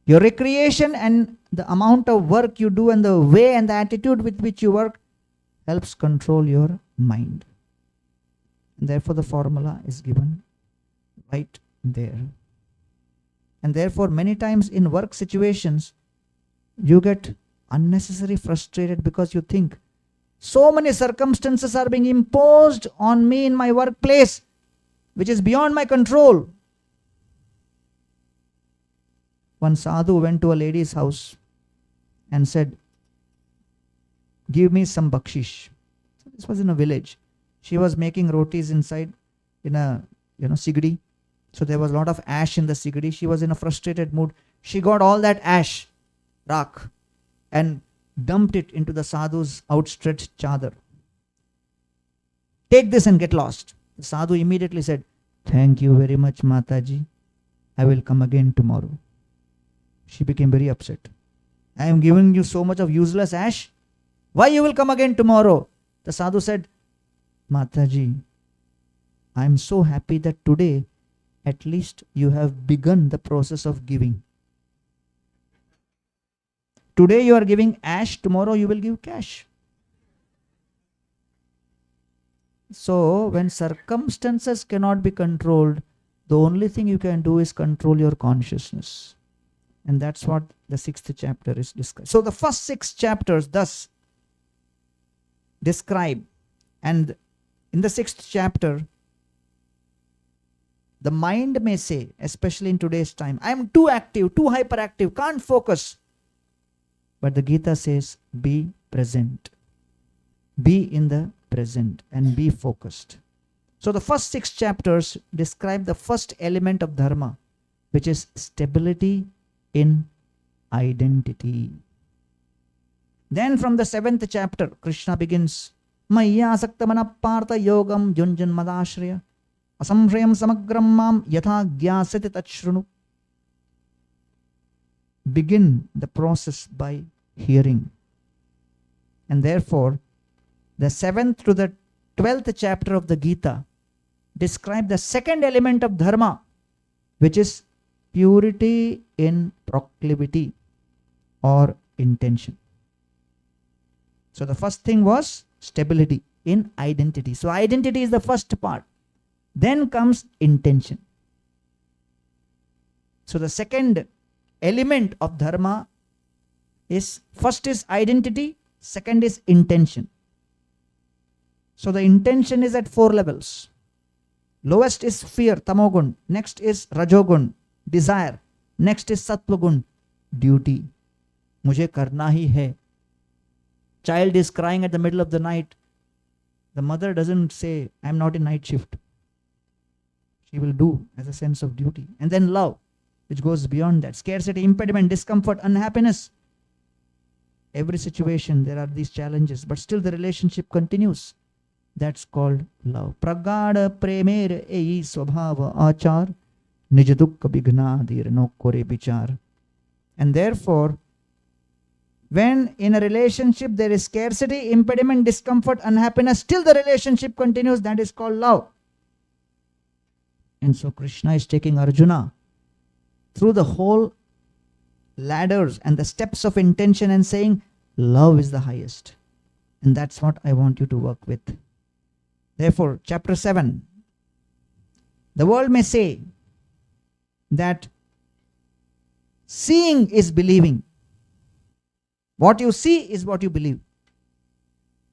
Your recreation and the amount of work you do and the way and the attitude with which you work helps control your mind. And therefore the formula is given right there. And therefore many times in work situations you get unnecessarily frustrated because you think so many circumstances are being imposed on me in my workplace which is beyond my control. One sadhu went to a lady's house and said, give me some bakshish. So this was in a village. She was making rotis inside in a sigdi. So there was a lot of ash in the sigdi. She was in a frustrated mood. She got all that ash, rak, and dumped it into the sadhu's outstretched chadar. Take this and get lost. The sadhu immediately said, thank you very much, Mataji. I will come again tomorrow. She became very upset. I am giving you so much of useless ash. Why you will come again tomorrow? The sadhu said, Mataji, I am so happy that today at least you have begun the process of giving. Today you are giving ash, tomorrow you will give cash. So when circumstances cannot be controlled, the only thing you can do is control your consciousness. And that's what the 6th chapter is discussed. So the first 6 chapters thus describe, and in the 6th chapter, the mind may say, especially in today's time, I am too active, too hyperactive, can't focus. But the Gita says, be present. Be in the present and be focused. So the first 6 chapters describe the first element of Dharma, which is stability in identity. Then from the 7th chapter, Krishna begins, Maya saktamana partha yogam junjan madashraya asamshrayam samagram mam yatha gyasati tachrunu. Begin the process by hearing. And therefore, the 7th to the 12th chapter of the Gita describe the second element of Dharma, which is purity in proclivity or intention. So the first thing was stability in identity. So identity is the first part. Then comes intention. So the second element of Dharma is, first is identity, second is intention. So the intention is at 4 levels. Lowest is fear, tamogun. Next is rajogun, desire. Next is sattvagun, duty. Mujhe karna hi hai. Child is crying at the middle of the night. The mother doesn't say, I am not in night shift. She will do as a sense of duty. And then love, which goes beyond that. Scarcity, impediment, discomfort, unhappiness. Every situation there are these challenges, but still the relationship continues. That's called love. Pragada premer ei swabhava achar nijadukka bignadir no kore bichar. And therefore, when in a relationship there is scarcity, impediment, discomfort, unhappiness, still the relationship continues. That is called love. And so Krishna is taking Arjuna through the whole ladders and the steps of intention and saying, love is the highest. And that's what I want you to work with. Therefore, chapter 7, the world may say that seeing is believing. What you see is what you believe.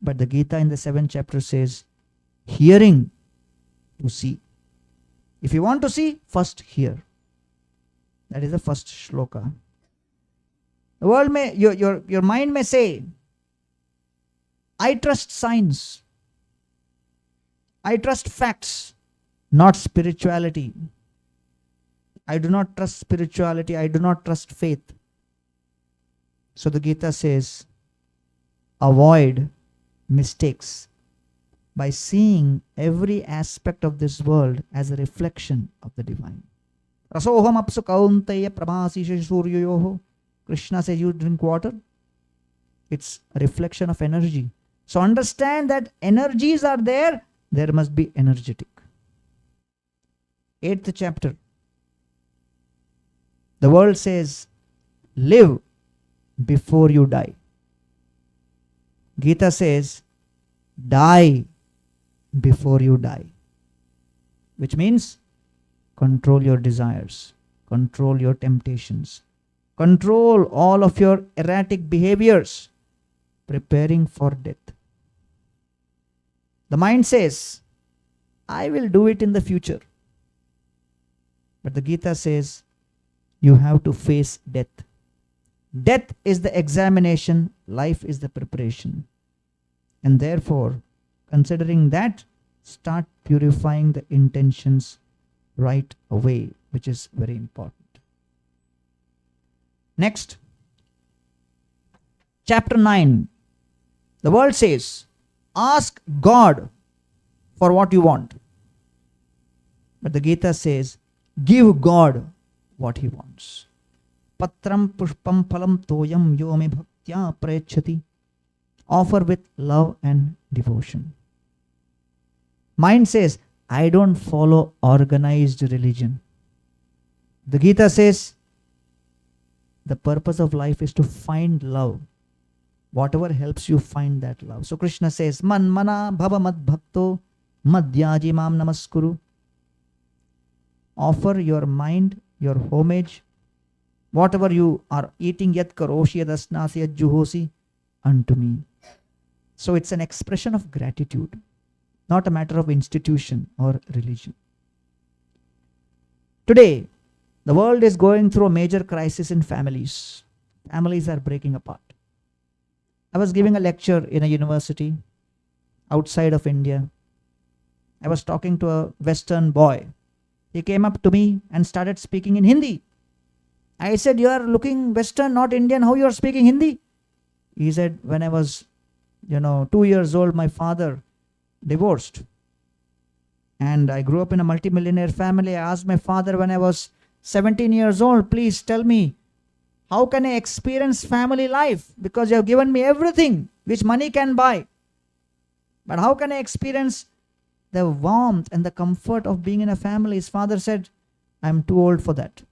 But the Gita in the 7th chapter says, hearing to see. If you want to see, first hear. That is the first shloka. The world may, your mind may say, I trust science. I trust facts, not spirituality. I do not trust spirituality. I do not trust faith. So the Gita says, avoid mistakes by seeing every aspect of this world as a reflection of the divine. Rasoham apsu kaunteya prabhasi suryoyoho. Krishna says, you drink water. It's a reflection of energy. So understand that energies are there. There must be energetic. 8th chapter. The world says, live before you die. Gita says, die before you die. Which means, control your desires, control your temptations, control all of your erratic behaviors, preparing for death. The mind says, I will do it in the future. But the Gita says, you have to face death. Death is the examination, life is the preparation. And therefore, considering that, start purifying the intentions right away, which is very important. Next, chapter 9. The world says, ask God for what you want. But the Gita says, give God what he wants. Patram pushpam phalam toyam yomi bhaktya prayachati. Offer with love and devotion. Mind says, I don't follow organized religion. The Gita says, the purpose of life is to find love. Whatever helps you find that love. So Krishna says, man mana bhava mad bhakto madhyaji mam namaskuru. Offer your mind, your homage, whatever you are eating, yat karoshi yad asnasi yad juhosi, unto me. So it's an expression of gratitude, not a matter of institution or religion. Today, the world is going through a major crisis in families. Families are breaking apart. I was giving a lecture in a university outside of India. I was talking to a Western boy. He came up to me and started speaking in Hindi. I said, you are looking Western, not Indian. How you are speaking Hindi? He said, when I was, 2 years old, my father divorced. And I grew up in a multimillionaire family. I asked my father when I was 17 years old, please tell me, how can I experience family life? Because you have given me everything which money can buy. But how can I experience the warmth and the comfort of being in a family? His father said, I'm too old for that.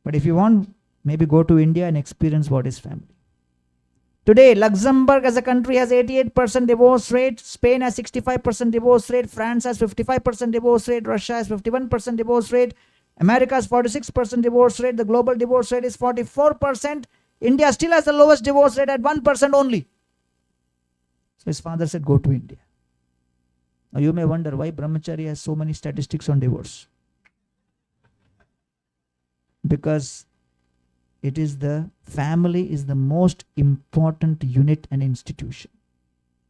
But if you want, maybe go to India and experience what is family. Today, Luxembourg as a country has 88% divorce rate. Spain has 65% divorce rate. France has 55% divorce rate. Russia has 51% divorce rate. America has 46% divorce rate. The global divorce rate is 44%. India still has the lowest divorce rate at 1% only. So his father said, go to India. Now you may wonder why Brahmachari has so many statistics on divorce. Because it is the family is the most important unit and institution.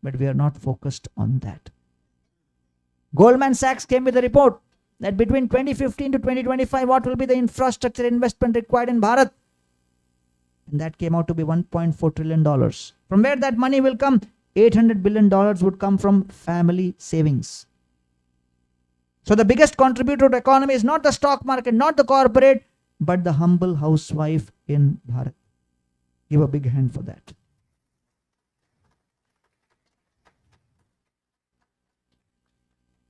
But we are not focused on that. Goldman Sachs came with a report that between 2015 to 2025, what will be the infrastructure investment required in Bharat? And that came out to be $1.4 trillion. From where that money will come? $800 billion would come from family savings. So the biggest contributor to the economy is not the stock market, not the corporate, but the humble housewife in Bharat. Give a big hand for that.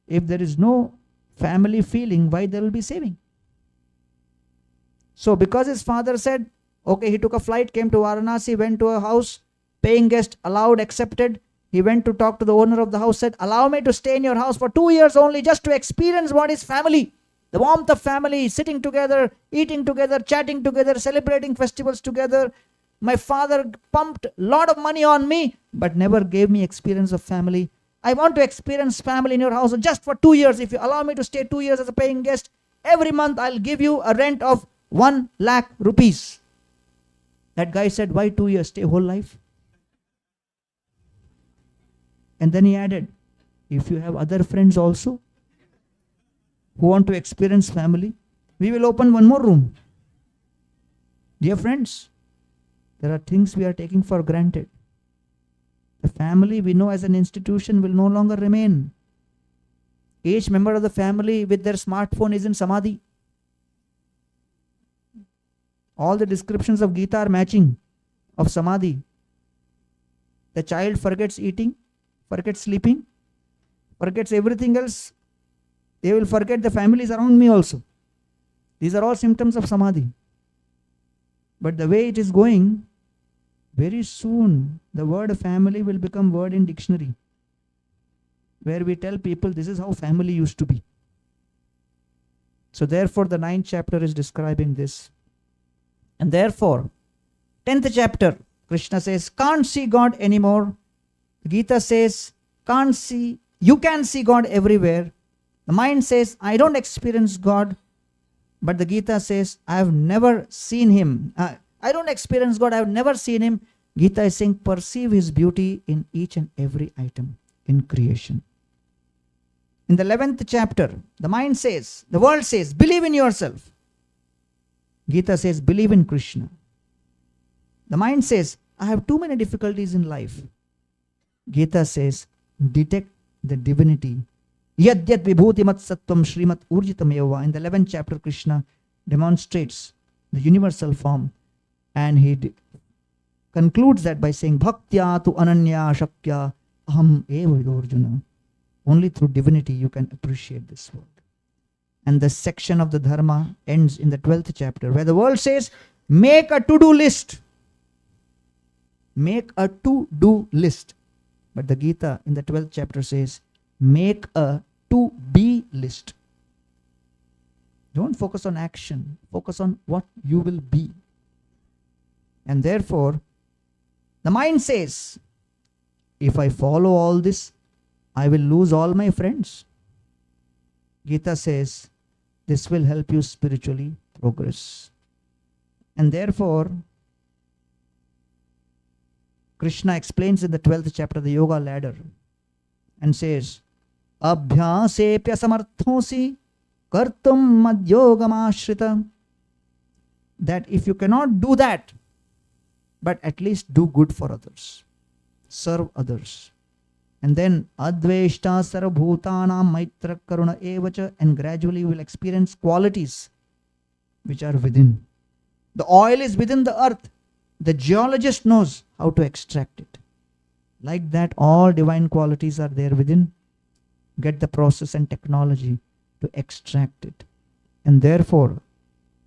If there is no family feeling, why there will be saving? So because his father said, okay, he took a flight, came to Varanasi, went to a house, paying guest, allowed, accepted. He went to talk to the owner of the house, said, allow me to stay in your house for 2 years only, just to experience what is family. The warmth of family, sitting together, eating together, chatting together, celebrating festivals together. My father pumped a lot of money on me, but never gave me experience of family. I want to experience family in your house just for 2 years. If you allow me to stay 2 years as a paying guest, every month I'll give you a rent of 1 lakh rupees. That guy said, why 2 years? Stay whole life. And then he added, if you have other friends also who want to experience family, we will open one more room. Dear friends, there are things we are taking for granted. The family we know as an institution will no longer remain. Each member of the family with their smartphone is in samadhi. All the descriptions of Gita are matching of samadhi. The child forgets eating, forgets sleeping, forgets everything else. They will forget the families around me also. These are all symptoms of samadhi. But the way it is going, very soon the word family will become word in dictionary, where we tell people this is how family used to be. So therefore the 9th chapter is describing this. And therefore, 10th chapter, Krishna says, can't see God anymore. Gita says, can't see, you can see God everywhere. The mind says, I don't experience God. But the Gita says, I have never seen him. I don't experience God, I have never seen him. Gita is saying, perceive his beauty in each and every item in creation. In the 11th chapter, the mind says, the world says, believe in yourself. Gita says, believe in Krishna. The mind says, I have too many difficulties in life. Gita says, detect the divinity. Yadyat vibhuti mat sattvam shrimat urjitam eva. In the 11th chapter, Krishna demonstrates the universal form, and he concludes that by saying, Bhaktya tu ananya shakya aham eva vidorjuna. Only through divinity you can appreciate this world. And the section of the Dharma ends in the 12th chapter, where the world says, make a to-do list. Make a to-do list. But the Gita in the 12th chapter says, make a to-be list. Don't focus on action. Focus on what you will be. And therefore, the mind says, if I follow all this, I will lose all my friends. Gita says, this will help you spiritually progress. And therefore, Krishna explains in the 12th chapter the yoga ladder and says, Abhyasepya samarthosi kartum madyogamashrita. That if you cannot do that, but at least do good for others, serve others. And then adveshta sarvabhutanam maitra karuna evacha, and gradually you will experience qualities which are within. The oil is within the earth. The geologist knows how to extract it. Like that, all divine qualities are there within. Get the process and technology to extract it. And therefore,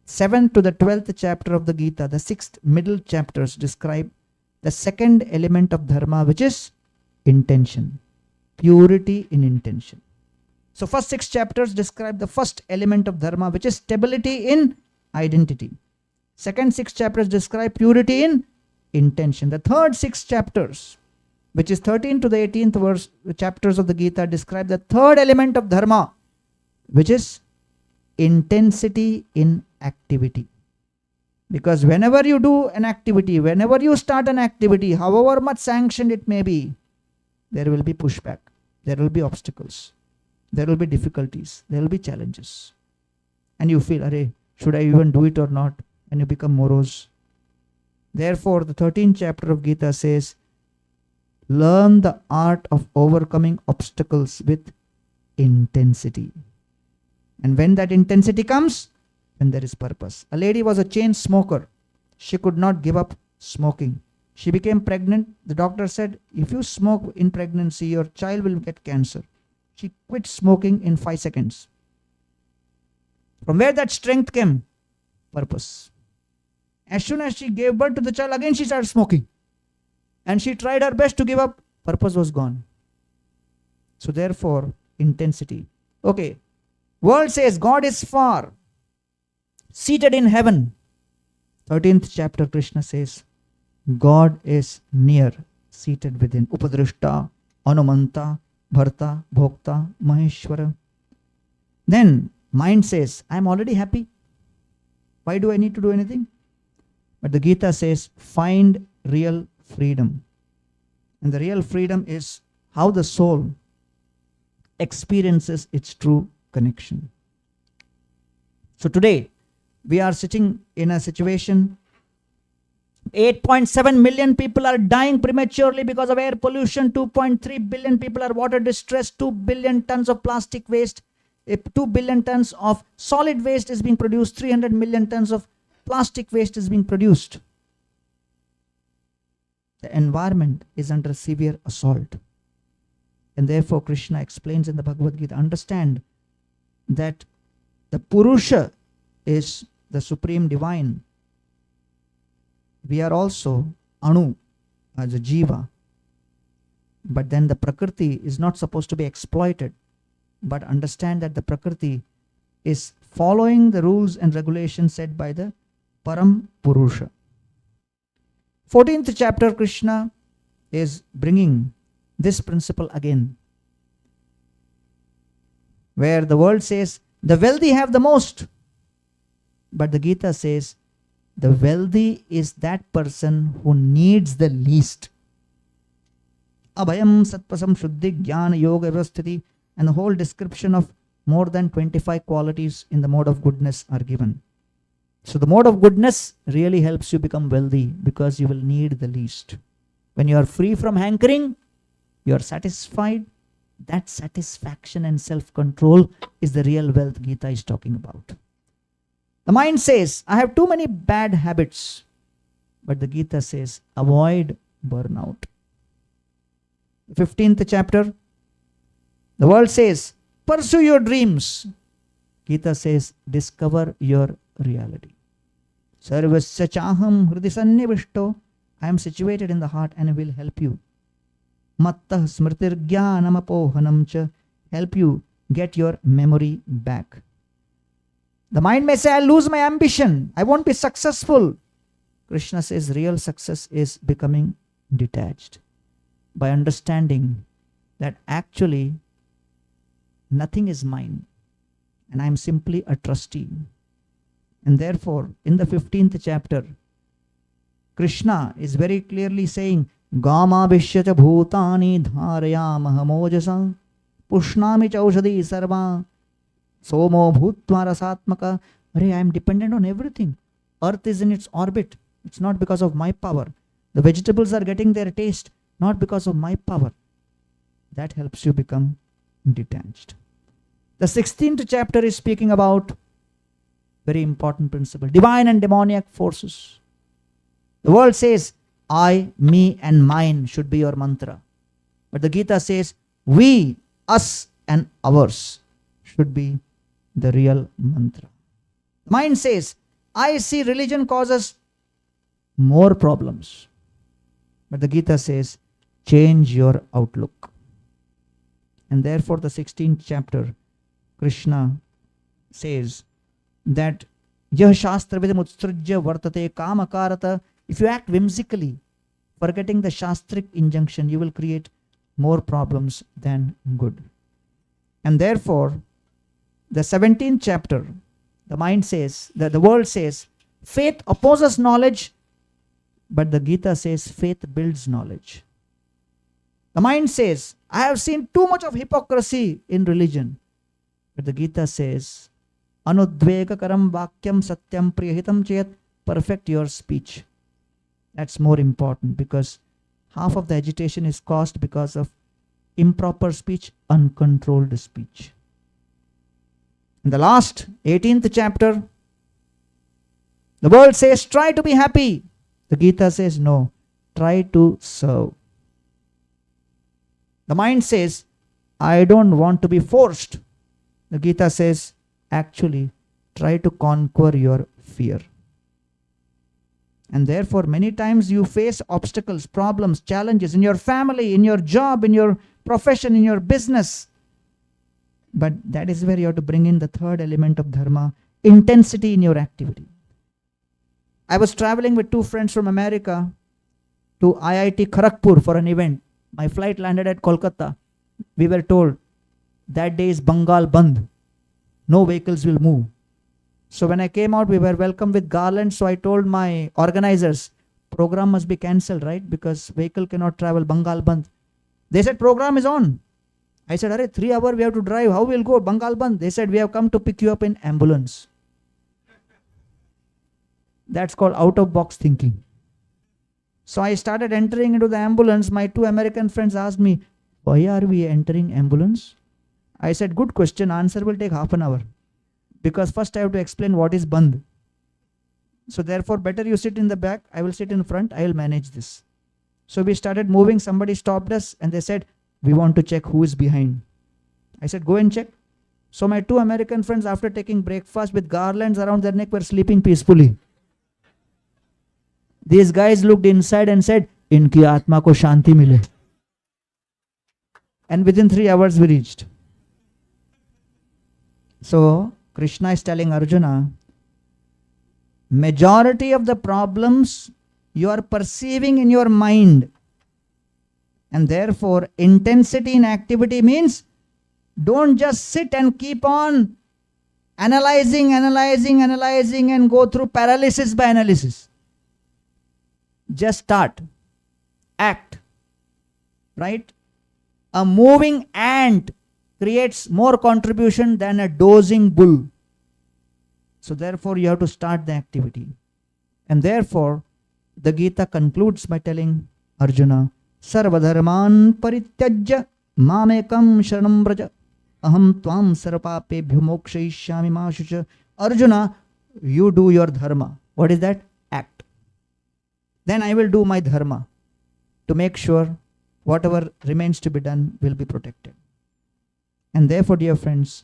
7th to the 12th chapter of the Gita, the 6th middle chapters describe the second element of dharma, which is intention. Purity in intention. So first 6 chapters describe the first element of dharma, which is stability in identity. Second 6 chapters describe purity in intention. The third 6 chapters, which is 13 to the 18th chapters of the Gita, describe the third element of dharma, which is intensity in activity. Because whenever you do an activity, whenever you start an activity, however much sanctioned it may be, there will be pushback, there will be obstacles, there will be difficulties, there will be challenges. And you feel, arey, should I even do it or not? And you become morose. Therefore, the 13th chapter of Gita says, learn the art of overcoming obstacles with intensity. And when that intensity comes, then there is purpose. A lady was a chain smoker. She could not give up smoking. She became pregnant. The doctor said, if you smoke in pregnancy, your child will get cancer. She quit smoking in 5 seconds. From where that strength came? Purpose. As soon as she gave birth to the child, again she started smoking. And she tried her best to give up. Purpose was gone. So therefore, intensity. Okay. World says God is far, seated in heaven. 13th chapter, Krishna says, God is near, seated within. Upadrishta, Anumanta, Bharta, Bhokta, Maheshwara. Then mind says, I am already happy. Why do I need to do anything? But the Gita says, find real freedom. And the real freedom is how the soul experiences its true connection. So today, we are sitting in a situation 8.7 million people are dying prematurely because of air pollution. 2.3 billion people are water distressed. 2 billion tons of plastic waste. 2 billion tons of solid waste is being produced. 300 million tons of plastic waste is being produced. The environment is under severe assault. And therefore, Krishna explains in the Bhagavad Gita, understand that the Purusha is the supreme divine. We are also Anu as a Jiva. But then the Prakriti is not supposed to be exploited. But understand that the Prakriti is following the rules and regulations set by the Param Purusha. 14th chapter, Krishna is bringing this principle again, where the world says the wealthy have the most, but the Gita says the wealthy is that person who needs the least. Abhayam Satpasam Shuddhi Jnana Yoga Vyavasthiti, and the whole description of more than 25 qualities in the mode of goodness are given. So the mode of goodness really helps you become wealthy because you will need the least. When you are free from hankering, you are satisfied. That satisfaction and self-control is the real wealth Gita is talking about. The mind says, I have too many bad habits. But the Gita says, avoid burnout. The 15th chapter, the world says, pursue your dreams. Gita says, discover your reality. Sarvasya chaham hridi sannivishto. I am situated in the heart and will help you. Mattah smritir jnanam apohanam cha. Help you get your memory back. The mind may say, I'll lose my ambition. I won't be successful. Krishna says, real success is becoming detached. By understanding that actually nothing is mine and I am simply a trustee. And therefore, in the 15th chapter, Krishna is very clearly saying, Gama Vishyata Bhutani Dharayamaha Mojasa Pushnami Chaushadi Sarva Somo Bhutva Rasatmaka. I am dependent on everything. Earth is in its orbit. It's not because of my power. The vegetables are getting their taste, not because of my power. That helps you become detached. The 16th chapter is speaking about very important principle, divine and demoniac forces. The world says, I, me and mine should be your mantra. But the Gita says, we, us and ours should be the real mantra. Mind says, I see religion causes more problems. But the Gita says, change your outlook. And therefore the 16th chapter, Krishna says that Yah Shastra Vidam Utstrujya Vartate Kamakarata. If you act whimsically, forgetting the Shastric injunction, you will create more problems than good. And therefore, the 17th chapter, the mind says, the world says, faith opposes knowledge, but the Gita says faith builds knowledge. The mind says, I have seen too much of hypocrisy in religion. But the Gita says, Anudvega karam vakyam satyam priyahitam chet, perfect your speech. That's more important because half of the agitation is caused because of improper speech, uncontrolled speech. In the last 18th chapter, the world says, try to be happy. The Gita says, no, try to serve. The mind says, I don't want to be forced. The Gita says, actually, try to conquer your fear. And therefore, many times you face obstacles, problems, challenges in your family, in your job, in your profession, in your business. But that is where you have to bring in the third element of Dharma, intensity in your activity. I was traveling with two friends from America to IIT Kharagpur for an event. My flight landed at Kolkata. we were told that day is Bengal Bandh. No vehicles will move. So when I came out, we were welcomed with garlands. So I told my organizers, program must be cancelled, right? Because vehicle cannot travel Bengal Bandh. They said, program is on. I said, Arey, 3 hours we have to drive. How will go Bengal Bandh? They said, we have come to pick you up in ambulance. That's called out of box thinking. So I started entering into the ambulance. My 2 American friends asked me, why are we entering ambulance? I said, good question. Answer will take half an hour. Because first I have to explain what is bandh. So therefore, better you sit in the back. I will sit in front. I will manage this. So we started moving. Somebody stopped us and they said, we want to check who is behind. I said, go and check. So my 2 American friends, after taking breakfast with garlands around their neck, were sleeping peacefully. These guys looked inside and said, Inki Atma ko Shanti mile. And within 3 hours we reached. So Krishna is telling Arjuna, majority of the problems you are perceiving in your mind. And therefore, intensity in activity means don't just sit and keep on analyzing and go through paralysis by analysis. Just start. Act. Right? A moving ant creates more contribution than a dozing bull. So therefore, you have to start the activity. And therefore, the Gita concludes by telling Arjuna, Sarvadharman parityajya mamekam sharanam braja aham tvam sarvapebhyo mokshayishyami ma shucha. Arjuna, you do your dharma. What is that? Act. Then I will do my dharma to make sure whatever remains to be done will be protected. And therefore, dear friends,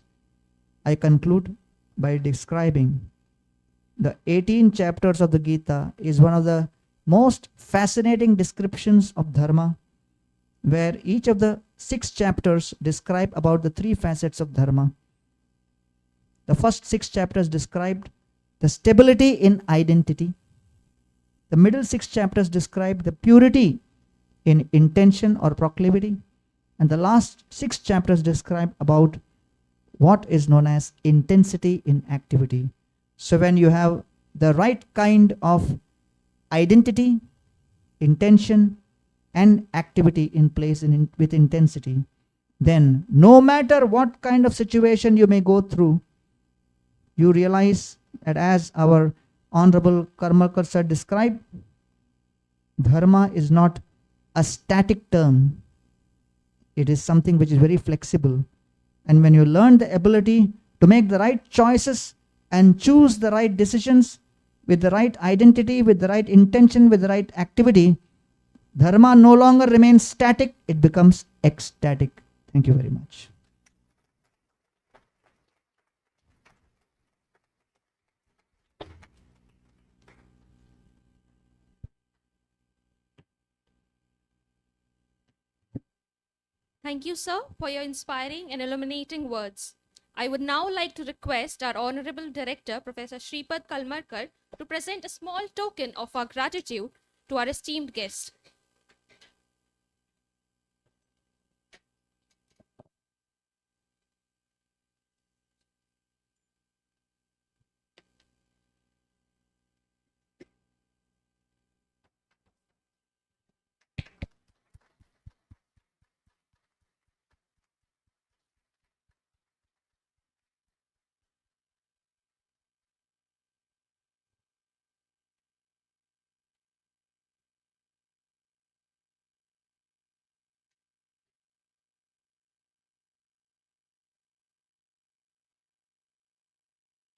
I conclude by describing the 18 chapters of the Gita is one of the most fascinating descriptions of dharma, where each of the 6 chapters describe about the 3 facets of dharma. The first 6 chapters described the stability in identity. The middle 6 chapters describe the purity in intention or proclivity. And the last 6 chapters describe about what is known as intensity in activity. So when you have the right kind of identity, intention, and activity in place with intensity, then no matter what kind of situation you may go through, you realize that as our Honorable Karmakar sir described, dharma is not a static term. It is something which is very flexible. And when you learn the ability to make the right choices and choose the right decisions with the right identity, with the right intention, with the right activity, dharma no longer remains static, it becomes ecstatic. Thank you very much. Thank you, sir, for your inspiring and illuminating words. I would now like to request our Honorable Director, Professor Shripad Kalmarkar, to present a small token of our gratitude to our esteemed guest.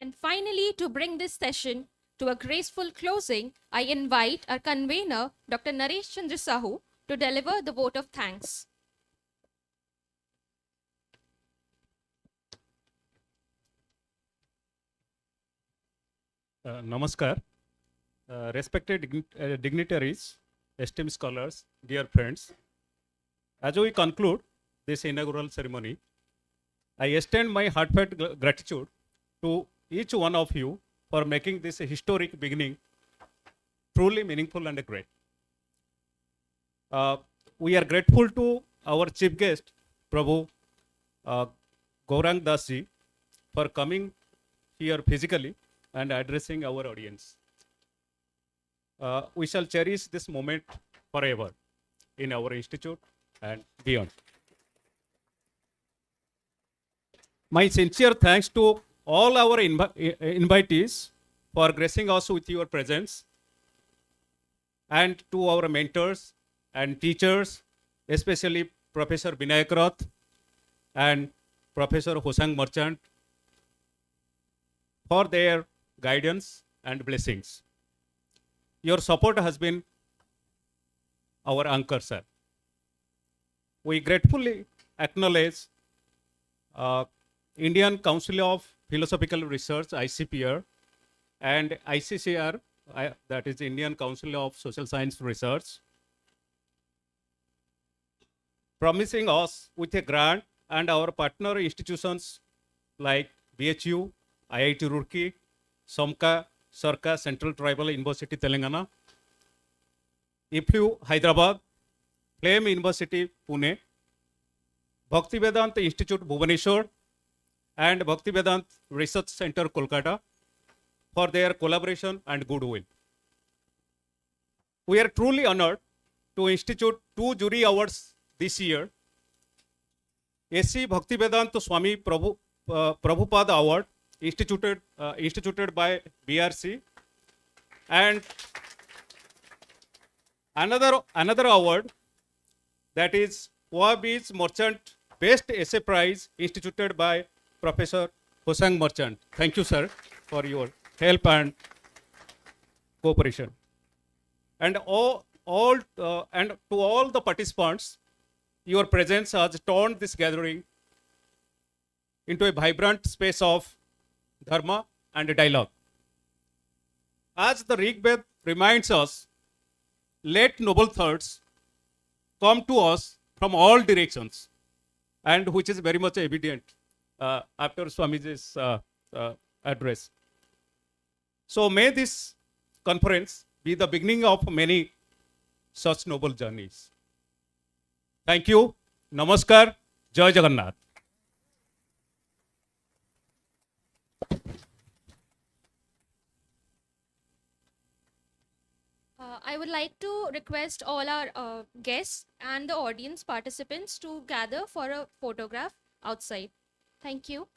And finally, to bring this session to a graceful closing, I invite our convener, Dr. Naresh Chandra Sahu, to deliver the vote of thanks. Namaskar. Respected dignitaries, esteemed scholars, dear friends. As we conclude this inaugural ceremony, I extend my heartfelt gratitude to each one of you for making this a historic beginning truly meaningful and great. We are grateful to our chief guest Prabhu Gaurang Das ji for coming here physically and addressing our audience. We shall cherish this moment forever in our institute and beyond. My sincere thanks to all our invitees for gracing us with your presence, and to our mentors and teachers, especially Professor Vinayak Rath and Professor Hosang Merchant, for their guidance and blessings. Your support has been our anchor, sir. We gratefully acknowledge Indian Council of Philosophical Research, ICPR, and ICCR, that is Indian Council of Social Science Research, promising us with a grant, and our partner institutions like BHU, IIT Roorkee, SOMCA, Sarka, Central Tribal University, Telangana, IFU, Hyderabad, Flame University, Pune, Bhaktivedanta Institute, Bhubaneswar, and Bhaktivedanta Research Center, Kolkata, for their collaboration and goodwill. We are truly honored to institute 2 jury awards this year. A.C. Bhaktivedanta Swami Prabhupada Award, instituted by BRC, and another award, that is OAB's Merchant Best Essay Prize, instituted by Professor Hosang Merchant. Thank you, sir, for your help and cooperation. And and to all the participants, your presence has turned this gathering into a vibrant space of Dharma and dialogue. As the Rig Veda reminds us, let noble thoughts come to us from all directions, and which is very much evident after Swamiji's address. So may this conference be the beginning of many such noble journeys. Thank you. Namaskar. Jai Jagannath. I would like to request all our guests and the audience participants to gather for a photograph outside. Thank you.